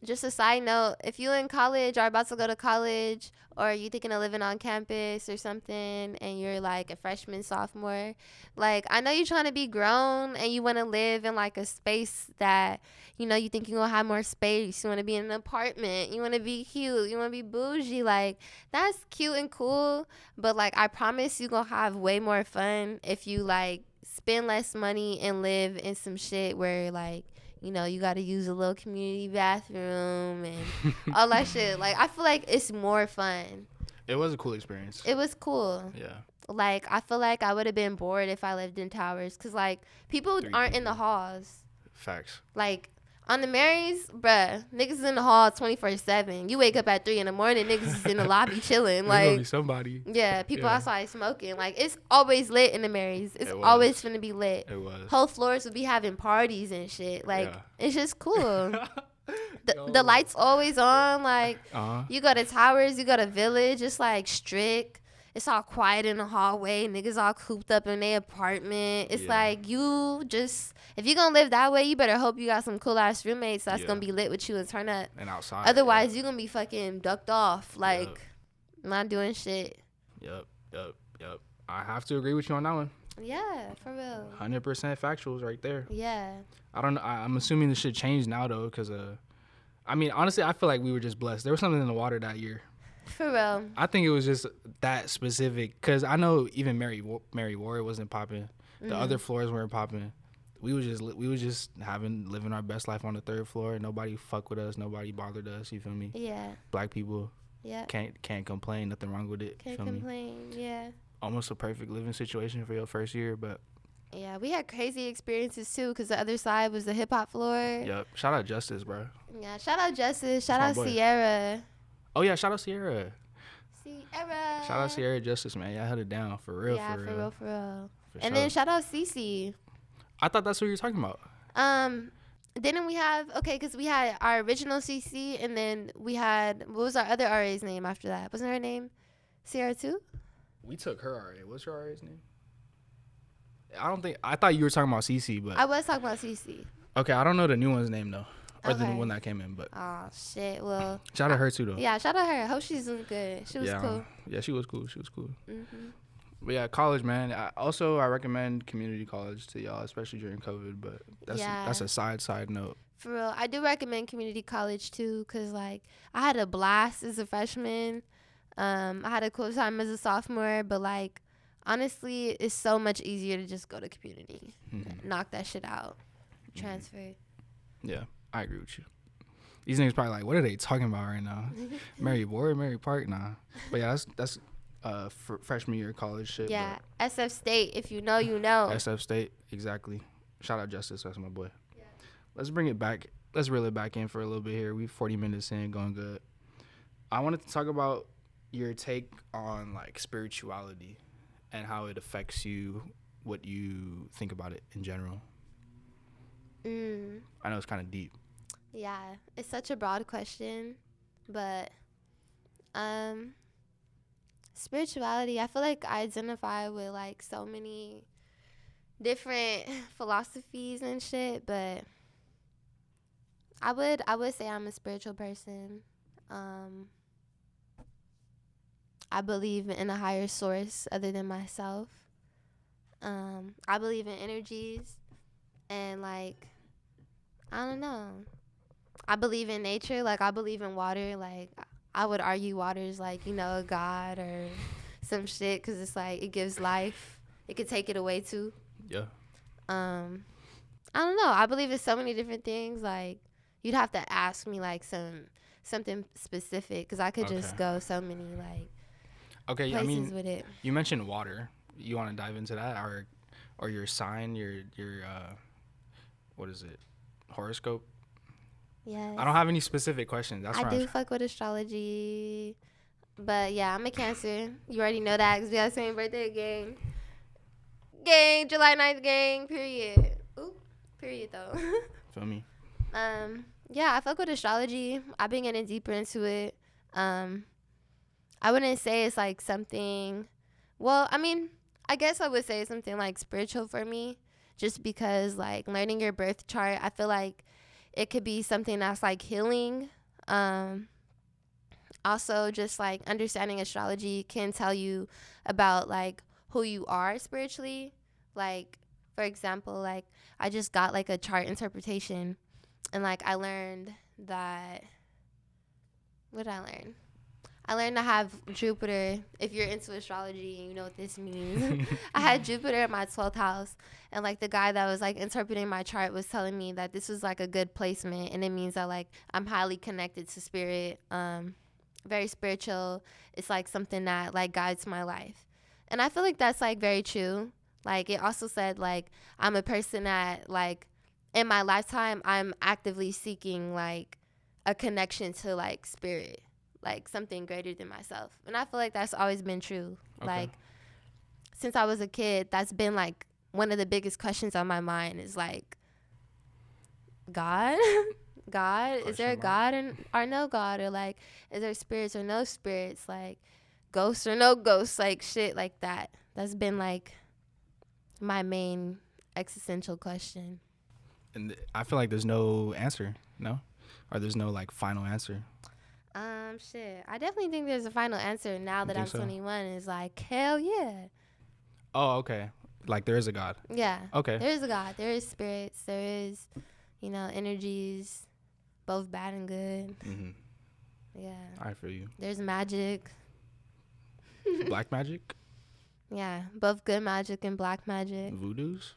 just a side note, if you in college or about to go to college, or you thinking of living on campus or something, and you're like a freshman, sophomore, like, I know you're trying to be grown and you want to live in like a space that, you know, you think you're gonna have more space. You want to be in an apartment, you want to be cute, you want to be bougie. Like, that's cute and cool, but like, I promise you gonna have way more fun if you like spend less money and live in some shit where, like, you know, you got to use a little community bathroom and all that shit. Like, I feel like it's more fun. It was a cool experience. It was cool. Yeah. Like, I feel like I would have been bored if I lived in towers. Because, like, people aren't in the halls. Facts. Like, on the Marys, bruh, niggas is in the hall 24/7. You wake up at 3 in the morning, niggas is in the lobby chilling. Like, gonna be somebody. Yeah, people outside smoking. Like, it's always lit in the Marys. It's always finna be lit. It was. Whole floors would be having parties and shit. Like, it's just cool. The lights always on. Like, you go to towers, you go to village, it's like strict. It's all quiet in the hallway. Niggas all cooped up in their apartment. It's like, you just, if you're going to live that way, you better hope you got some cool ass roommates that's going to be lit with you and turn up. And outside. Otherwise, you're going to be fucking ducked off. Like, not doing shit. Yep. I have to agree with you on that one. Yeah, for real. 100% factuals right there. Yeah. I don't know. I'm assuming this shit changed now, though, because, I mean, honestly, I feel like we were just blessed. There was something in the water that year. For real. I think it was just that specific, because I know even Mary Ward wasn't popping. The other floors weren't popping. We was just living our best life on the third floor. Nobody fucked with us. Nobody bothered us. You feel me? Yeah. Black people. Yeah. Can't complain. Nothing wrong with it. Can't complain. Yeah. Almost a perfect living situation for your first year, but. Yeah, we had crazy experiences too, because the other side was the hip hop floor. Yep. Shout out Justice, bro. Yeah. Shout out Justice. Shout out Sierra. Oh, yeah, shout out Sierra. Shout out Sierra Justice, man. Y'all held it down. For real, yeah, for real. For real. For and sure. then shout out Cece. I thought that's what you were talking about. Didn't we have, because we had our original Cece, and then we had, what was our other RA's name after that? Wasn't her name Sierra too? We took her RA. What's your RA's name? I thought you were talking about Cece, but. I was talking about Cece. Okay, I don't know the new one's name, though. Or the one that came in, but. Oh, shit. Well. Shout out her, too, though. Yeah, shout out her. I hope she's doing good. She was cool. Yeah, she was cool. Mm-hmm. But yeah, college, man. I recommend community college to y'all, especially during COVID, but that's a side note. For real. I do recommend community college, too, because, like, I had a blast as a freshman. I had a cool time as a sophomore, but, like, honestly, it's so much easier to just go to community. Knock that shit out. Transfer. Yeah. I agree with you. These niggas probably like, what are they talking about right now? Mary Ward, Mary Park, nah. But yeah, that's freshman year college shit. Yeah, SF State. If you know, you know. SF State, exactly. Shout out Justice, that's my boy. Yeah. Let's bring it back. Let's reel it back in for a little bit here. We 40 minutes in, going good. I wanted to talk about your take on like spirituality and how it affects you, what you think about it in general. I know it's kind of deep. Yeah, it's such a broad question, but spirituality, I feel like I identify with like so many different philosophies and shit, but I would say I'm a spiritual person. I believe in a higher source other than myself. I believe in energies and like, I don't know. I believe in nature. Like, I believe in water. Like, I would argue water is, like, you know, a god or some shit because it's, like, it gives life. It could take it away, too. Yeah. I don't know. I believe in so many different things. Like, you'd have to ask me, like, something specific because I could just go so many, like, places with it. You mentioned water. You want to dive into that? Or your sign, your what is it? Horoscope? Yeah. I don't have any specific questions. I do fuck with astrology. But yeah, I'm a Cancer. You already know that because we have the same birthday, gang. Gang, July 9th, gang, period. Ooh, period, though. Feel me? Yeah, I fuck with astrology. I've been getting deeper into it. I wouldn't say it's like something, well, I mean, I guess I would say it's something like spiritual for me. Just because, like, learning your birth chart, I feel like it could be something that's, like, healing Also, just like understanding astrology can tell you about like who you are spiritually. Like, for example, like I just got like a chart interpretation, and like I learned that. What did I learn? I learned to have Jupiter. If you're into astrology and you know what this means, I had Jupiter in my 12th house, and like the guy that was like interpreting my chart was telling me that this was like a good placement, and it means that like I'm highly connected to spirit, very spiritual. It's like something that like guides my life, and I feel like that's like very true. Like it also said like I'm a person that like in my lifetime I'm actively seeking like a connection to like spirit, like something greater than myself. And I feel like that's always been true. Okay. Like since I was a kid, that's been like one of the biggest questions on my mind is like God? God? Is there a God or no God? Or like is there spirits or no spirits? Like ghosts or no ghosts? Like shit like that. That's been like my main existential question. And I feel like there's no answer, no? Or there's no like final answer. Shit. I definitely think there's a final answer now that I'm so? 21. Is like, hell yeah. Oh, okay. Like there is a God. Yeah. Okay. There is a God. There is spirits. There is, you know, energies, both bad and good. Mm-hmm. Yeah. I feel you. There's magic. Black magic? Yeah. Both good magic and black magic. Voodoos?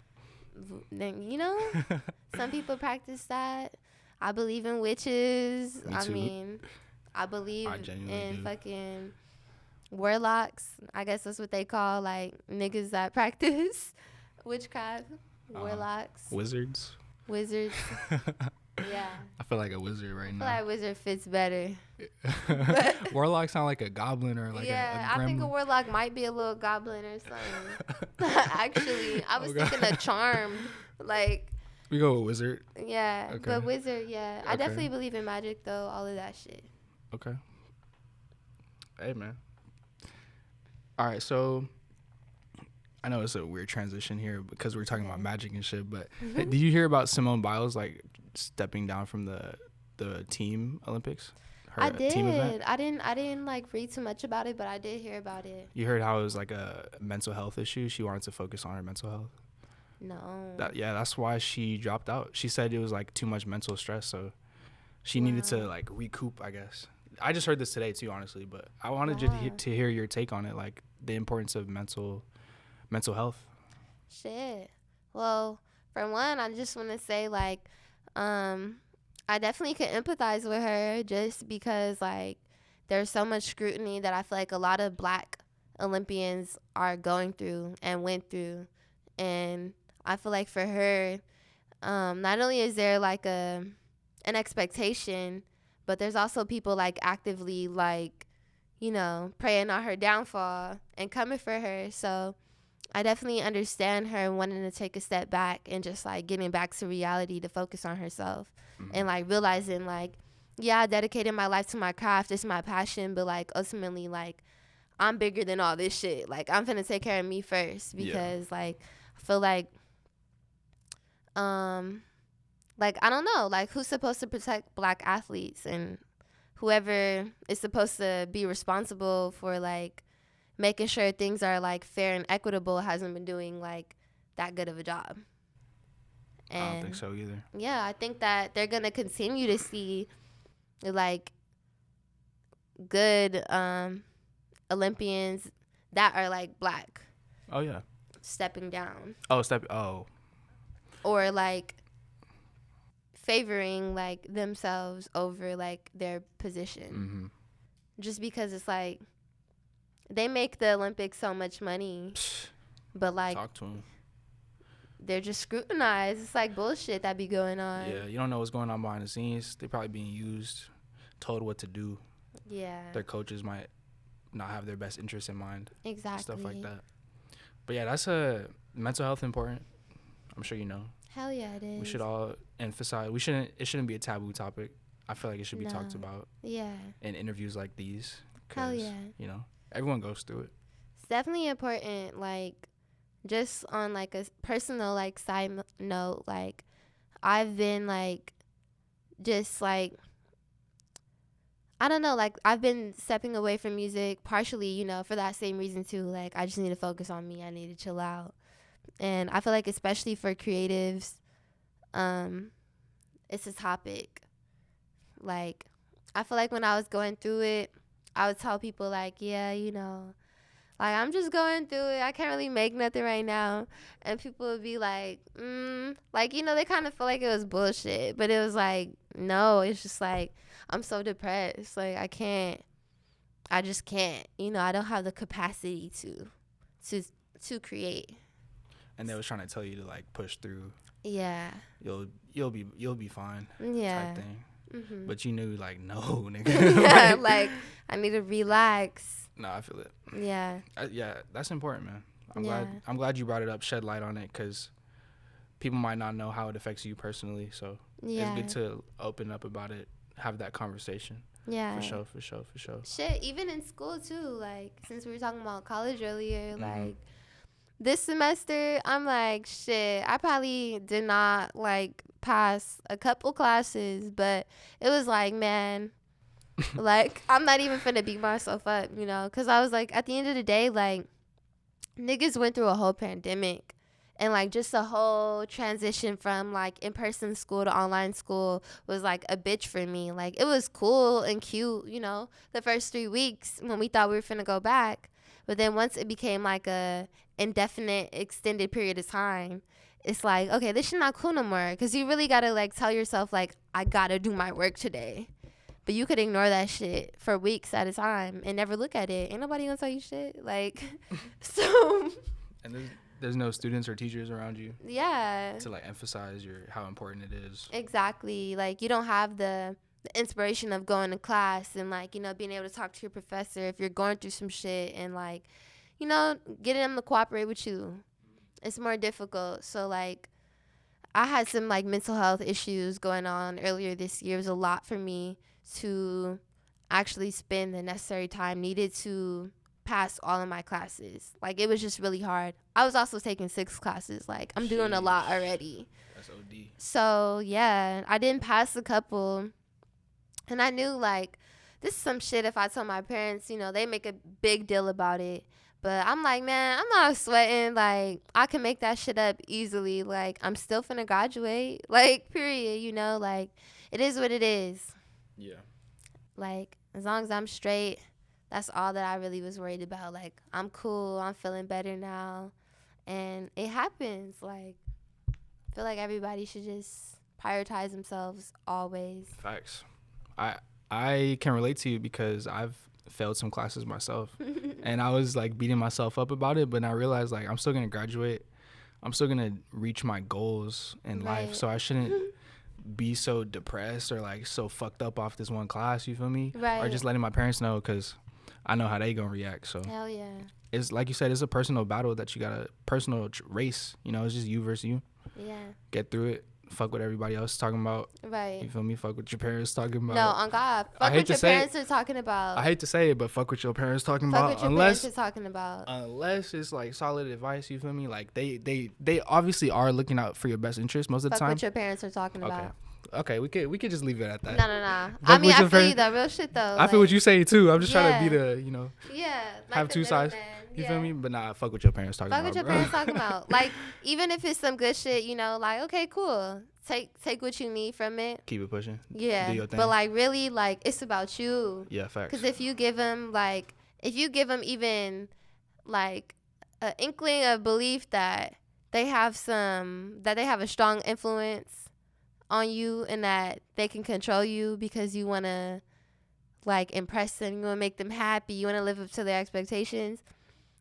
You know, some people practice that. I believe in witches. Me too. I believe in do. fucking warlocks. I guess that's what they call like niggas that practice witchcraft. Warlocks. Wizards? Wizards. Yeah. I feel like a wizard right now. I feel like wizard fits better. Warlock sound like a goblin or like a gremlin. I think a warlock might be a little goblin or something. Actually, I was thinking a charm. Like, we go with wizard. Yeah, okay. But wizard, yeah. Okay. I definitely believe in magic, though, all of that shit. Okay. Hey, man. All right, so I know it's a weird transition here because we're talking about magic and shit, but hey, did you hear about Simone Biles, like, stepping down from the team Olympics? I did. Team event? I didn't like read too much about it, but I did hear about it. You heard how it was like a mental health issue? She wanted to focus on her mental health. No. That's why she dropped out. She said it was like too much mental stress, so she needed to like recoup, I guess. I just heard this today too, honestly, but I wanted you to hear your take on it, like the importance of mental health. Shit. Well, for one, I just want to say like I definitely could empathize with her just because like there's so much scrutiny that I feel like a lot of black Olympians are going through and went through. And I feel like for her, not only is there like an expectation, but there's also people like actively like, you know, praying on her downfall and coming for her. So I definitely understand her wanting to take a step back and just like getting back to reality to focus on herself and like realizing like, yeah, I dedicated my life to my craft. It's my passion. But like ultimately, like I'm bigger than all this shit. Like I'm finna take care of me first because like I feel like I don't know, like who's supposed to protect black athletes, and whoever is supposed to be responsible for like making sure things are like fair and equitable hasn't been doing like that good of a job. And I don't think so either. Yeah, I think that they're gonna continue to see like good Olympians that are like black. Oh yeah. Stepping down. Or like favoring like themselves over like their position. Just because it's like they make the Olympics so much money, but like talk to them. They're just scrutinized. It's like bullshit that be going on. Yeah, you don't know what's going on behind the scenes. They're probably being used, told what to do. Yeah. Their coaches might not have their best interests in mind. Exactly. Stuff like that. But yeah, that's mental health important. I'm sure you know. Hell yeah, it is. We should all emphasize. It shouldn't be a taboo topic. I feel like it should be talked about. Yeah. In interviews like these. Hell yeah. You know, everyone goes through it. It's definitely important. Like, just on like a personal like side note, like I've been like just like I don't know, like, I've been stepping away from music partially, for that same reason too. Like, I just need to focus on me. I need to chill out. And I feel like especially for creatives, it's a topic. Like, I feel like when I was going through it, I would tell people like, yeah, like, I'm just going through it. I can't really make nothing right now. And people would be like, like, they kind of feel like it was bullshit. But it was like, no, it's just like, I'm so depressed. Like, I just can't. I don't have the capacity to create. And they was trying to tell you to like push through. Yeah. You'll be fine. Yeah. Type thing. Mm-hmm. But you knew like, no, nigga. Yeah, like, I need to relax. No, I feel it. Yeah. Yeah, that's important, man. I'm glad you brought it up, shed light on it, because people might not know how it affects you personally. So it's good to open up about it, have that conversation. Yeah. For sure. Shit, even in school too. Like, since we were talking about college earlier, like, this semester, I'm like, shit, I probably did not like pass a couple classes, but it was like, man, like, I'm not even finna beat myself up, because I was like, at the end of the day, like, niggas went through a whole pandemic, and like, just a whole transition from like in-person school to online school was like a bitch for me. Like, it was cool and cute, the first 3 weeks when we thought we were finna go back, but then once it became like a indefinite extended period of time, it's like, okay, this shit not cool no more, because you really gotta like tell yourself like, I gotta do my work today. But you could ignore that shit for weeks at a time and never look at it. Ain't nobody gonna tell you shit. Like, so. And there's no students or teachers around you. Yeah. To like emphasize how important it is. Exactly. Like, you don't have the inspiration of going to class and like, being able to talk to your professor if you're going through some shit, and like, getting them to cooperate with you. It's more difficult. So like, I had some like mental health issues going on earlier this year. It was a lot for me to actually spend the necessary time needed to pass all of my classes. Like, it was just really hard. I was also taking 6 classes. Like, I'm doing a lot already. That's OD. So yeah, I didn't pass a couple, and I knew like, this is some shit if I tell my parents, they make a big deal about it. But I'm like, man, I'm not sweating. Like, I can make that shit up easily. Like, I'm still finna graduate. Like, period, like, it is what it is. Yeah. Like, as long as I'm straight, that's all that I really was worried about. Like, I'm cool. I'm feeling better now. And it happens. Like, I feel like everybody should just prioritize themselves always. Facts. I can relate to you because I've failed some classes myself. And I was like beating myself up about it, but I realized like I'm still going to graduate. I'm still going to reach my goals in life. So I shouldn't be so depressed or like so fucked up off this one class, you feel me? Right. Or just letting my parents know, because I know how they going to react. So Hell yeah. It's like you said, it's a personal battle that you got a personal race. It's just you versus you. Yeah. Get through it. Fuck what everybody else is talking about. Right. You feel me? Fuck what your parents talking about. No, on God. Fuck what your parents are talking about. I hate to say it, but fuck what your parents talking fuck about. Fuck what your parents are talking about. Unless it's like solid advice, you feel me? Like they obviously are looking out for your best interest most of the time. Fuck what your parents are talking about. Okay, we could just leave it at that. No. I mean, I feel you though. Real shit though. I feel what you say too. I'm just trying to be the, Yeah. Like have two sides. You feel me? But nah, fuck what your parents talking about. Fuck what your parents talking about. Like, even if it's some good shit, like, okay, cool. Take what you need from it. Keep it pushing. Yeah. Do your thing. But like, really, like, it's about you. Yeah, facts. Because if you give them even like an inkling of belief that they have a strong influence on you and that they can control you because you want to like impress them, you want to make them happy, you want to live up to their expectations,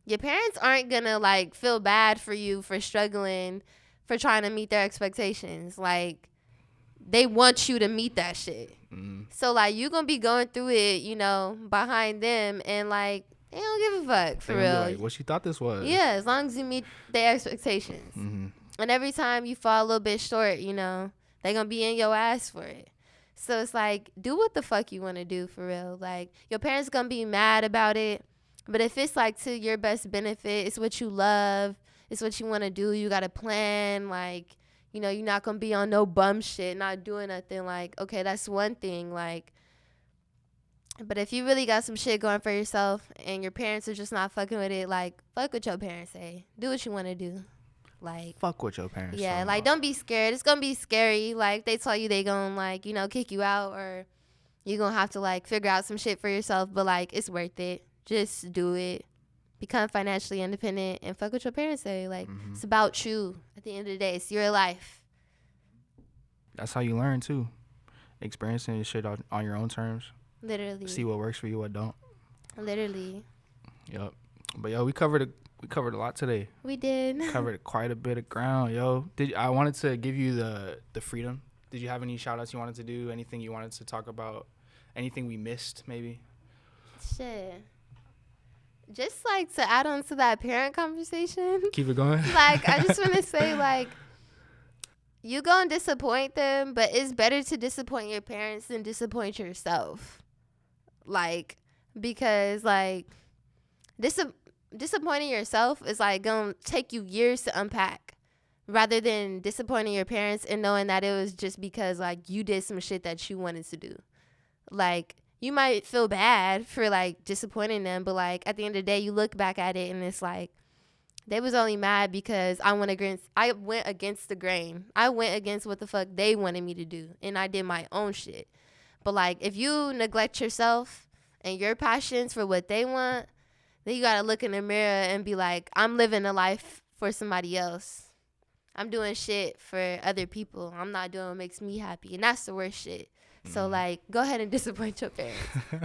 your parents aren't gonna like feel bad for you for struggling, for trying to meet their expectations. Like, they want you to meet that shit. So like, you gonna be going through it, behind them, and like, they don't give a fuck for real. Like, what you thought this was? Yeah, as long as you meet their expectations. And every time you fall a little bit short, they gonna be in your ass for it. So it's like, do what the fuck you want to do for real. Like, your parents gonna be mad about it, but if it's like to your best benefit, it's what you love, it's what you want to do, you got a plan, like, you're not gonna be on no bum shit, not doing nothing. Like, okay, that's one thing. Like, But if you really got some shit going for yourself and your parents are just not fucking with it, like, fuck what your parents say. Do what you want to do. Like, fuck what your parents yeah, talking like, about. don't be scared. It's gonna be scary. Like, they tell you they gonna, like, you know, kick you out, or you gonna have to, like, figure out some shit for yourself. But, like, it's worth it. Just do it. Become financially independent and fuck what your parents say. Like, it's about you. At the end of the day, it's your life. That's how you learn too. Experiencing your shit on your own terms. Literally. See what works for you, what don't. Literally. Yep. But yo, we covered a lot today. We did. Covered quite a bit of ground, yo. I wanted to give you the freedom. Did you have any shout outs you wanted to do? Anything you wanted to talk about? Anything we missed, maybe? Shit. Just, like, to add on to that parent conversation. Keep it going. Like, I just want to say, like, you gonna disappoint them, but it's better to disappoint your parents than disappoint yourself. Like, because, like, disappointing yourself is, like, gonna take you years to unpack, rather than disappointing your parents and knowing that it was just because, like, you did some shit that you wanted to do. Like, you might feel bad for, like, disappointing them, but, like, at the end of the day, you look back at it and it's like, they was only mad because I went against the grain. I went against what the fuck they wanted me to do, and I did my own shit. But, like, if you neglect yourself and your passions for what they want, then you gotta look in the mirror and be like, I'm living a life for somebody else. I'm doing shit for other people. I'm not doing what makes me happy, and that's the worst shit. So, like, go ahead and disappoint your parents.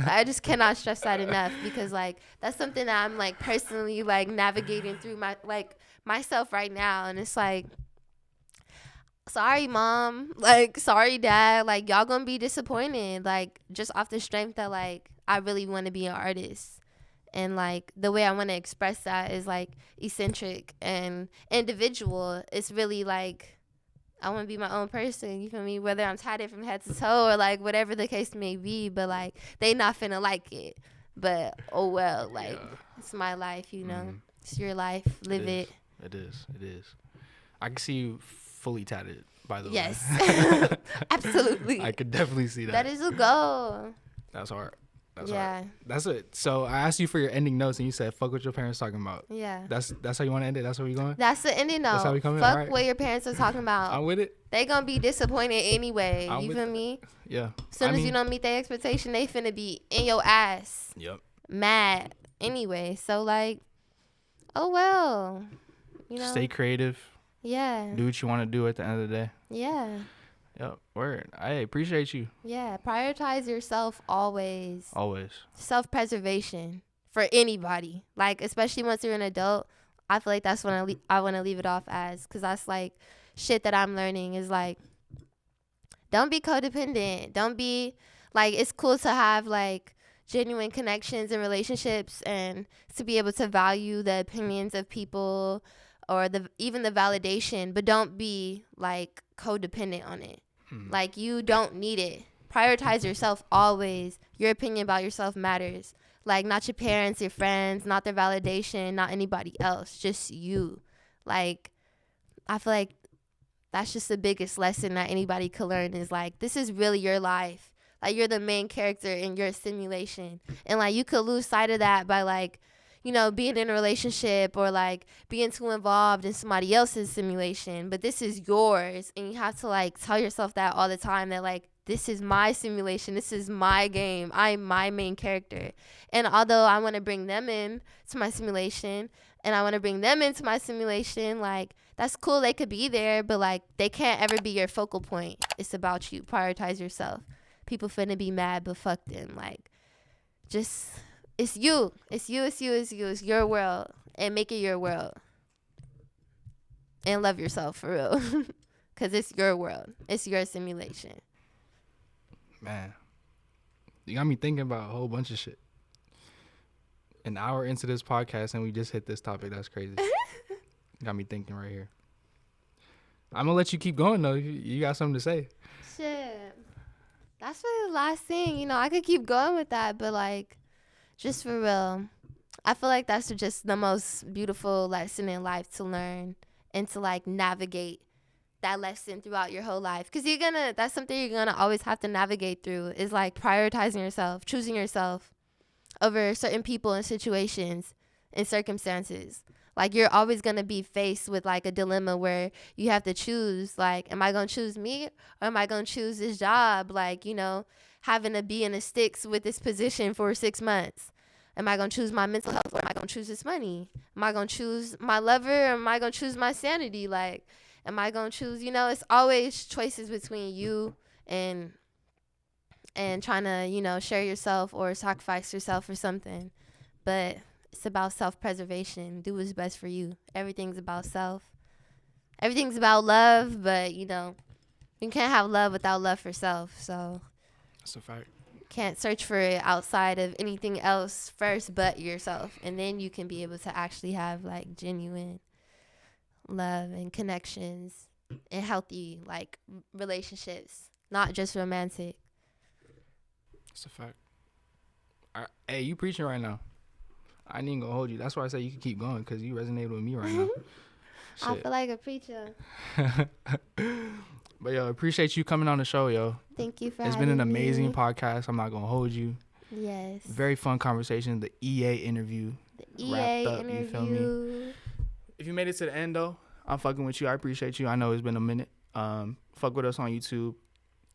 I just cannot stress that enough, because, like, that's something that I'm, like, personally, like, navigating through myself right now. And it's like, sorry, mom. Like, sorry, dad. Like, y'all gonna be disappointed. Like, just off the strength that, like, I really want to be an artist. And, like, the way I want to express that is, like, eccentric and individual. It's really, like, I want to be my own person, you feel me? Whether I'm tatted from head to toe or, like, whatever the case may be. But, like, they not finna like it. But, oh, well, like, it's my life, you know? It's your life. Live it. It is. I can see you fully tatted, by the way. Yes. Absolutely. I could definitely see that. That is a goal. That's hard. Yeah. That's it. So I asked you for your ending notes, and you said, "Fuck what your parents talking about." Yeah. That's how you want to end it. That's where we going. That's the ending note. That's how we come in. Fuck Right. what your parents are talking about. I'm with it. They gonna be disappointed anyway. You feel me? Yeah. As soon as you don't meet their expectation, they finna be in your ass. Yep. Mad anyway. So, like, oh well. You know. Stay creative. Yeah. Do what you want to do at the end of the day. Yeah. Yep. Word. I appreciate you. Yeah. Prioritize yourself always. Always. Self-preservation for anybody. Like, especially once you're an adult. I feel like that's when I want to leave it off as. Because that's, like, shit that I'm learning is, like, don't be codependent. Don't be, like, it's cool to have, like, genuine connections and relationships and to be able to value the opinions of people or even the validation, but don't be, like, codependent on it. Like, you don't need it. Prioritize yourself always. Your opinion about yourself matters. Like, not your parents, your friends, not their validation, not anybody else, just you. Like, I feel like that's just the biggest lesson that anybody could learn is, like, this is really your life. Like, you're the main character in your simulation. And, like, you could lose sight of that by, like, you know, being in a relationship or, like, being too involved in somebody else's simulation. But this is yours. And you have to, like, tell yourself that all the time, that, like, this is my simulation. This is my game. I'm my main character. And although I want to bring them in to my simulation and I want to bring them into my simulation, like, that's cool. They could be there, but, like, they can't ever be your focal point. It's about you. Prioritize yourself. People finna be mad, but fuck them. Like, just, it's you. It's you. It's your world. And make it your world. And love yourself, for real. Because it's your world. It's your simulation. Man, you got me thinking about a whole bunch of shit. An hour into this podcast and we just hit this topic. That's crazy. Got me thinking right here. I'm gonna let you keep going though. You got something to say. Shit. That's really the last thing. You know, I could keep going with that, but, like, just for real, I feel like that's just the most beautiful lesson in life to learn and to, like, navigate that lesson throughout your whole life. Because that's something you're going to always have to navigate through, is like prioritizing yourself, choosing yourself over certain people and situations and circumstances. Like, you're always going to be faced with like a dilemma where you have to choose, like, am I going to choose me or am I going to choose this job? Like, you know, having to be in the sticks with this position for 6 months. Am I going to choose my mental health or am I going to choose this money? Am I going to choose my lover or am I going to choose my sanity? Like, am I going to choose, you know, it's always choices between you and trying to, you know, share yourself or sacrifice yourself for something. But it's about self-preservation. Do what's best for you. Everything's about self. Everything's about love, but, you know, you can't have love without love for self. So that's a fact. Can't search for it outside of anything else first but yourself. And then you can be able to actually have, like, genuine love and connections and healthy, like, relationships, not just romantic. That's a fact. Hey, you preaching right now. I ain't even gonna hold you. That's why I say you can keep going, because you resonate with me right now. I feel like a preacher. But yo, appreciate you coming on the show, yo. Thank you for It's having been an amazing me. podcast. I'm not gonna hold you. Yes. Very fun conversation. The EA interview. The EA wrapped up, interview. you feel me? If you made it to the end though, I'm fucking with you. I appreciate you. I know it's been a minute. Fuck with us on YouTube.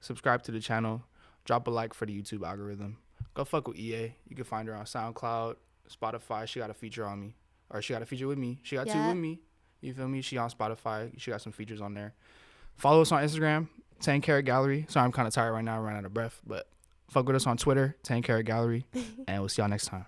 Subscribe to the channel. Drop a like for the YouTube algorithm. Go fuck with EA. You can find her on SoundCloud, Spotify. She got a feature on me. Or she got a feature with me. She got two with me. You feel me? She on Spotify. She got some features on there. Follow us on Instagram, 10 Karat Gallery. Sorry, I'm kind of tired right now. I ran out of breath. But fuck with us on Twitter, 10 Karat Gallery. And we'll see y'all next time.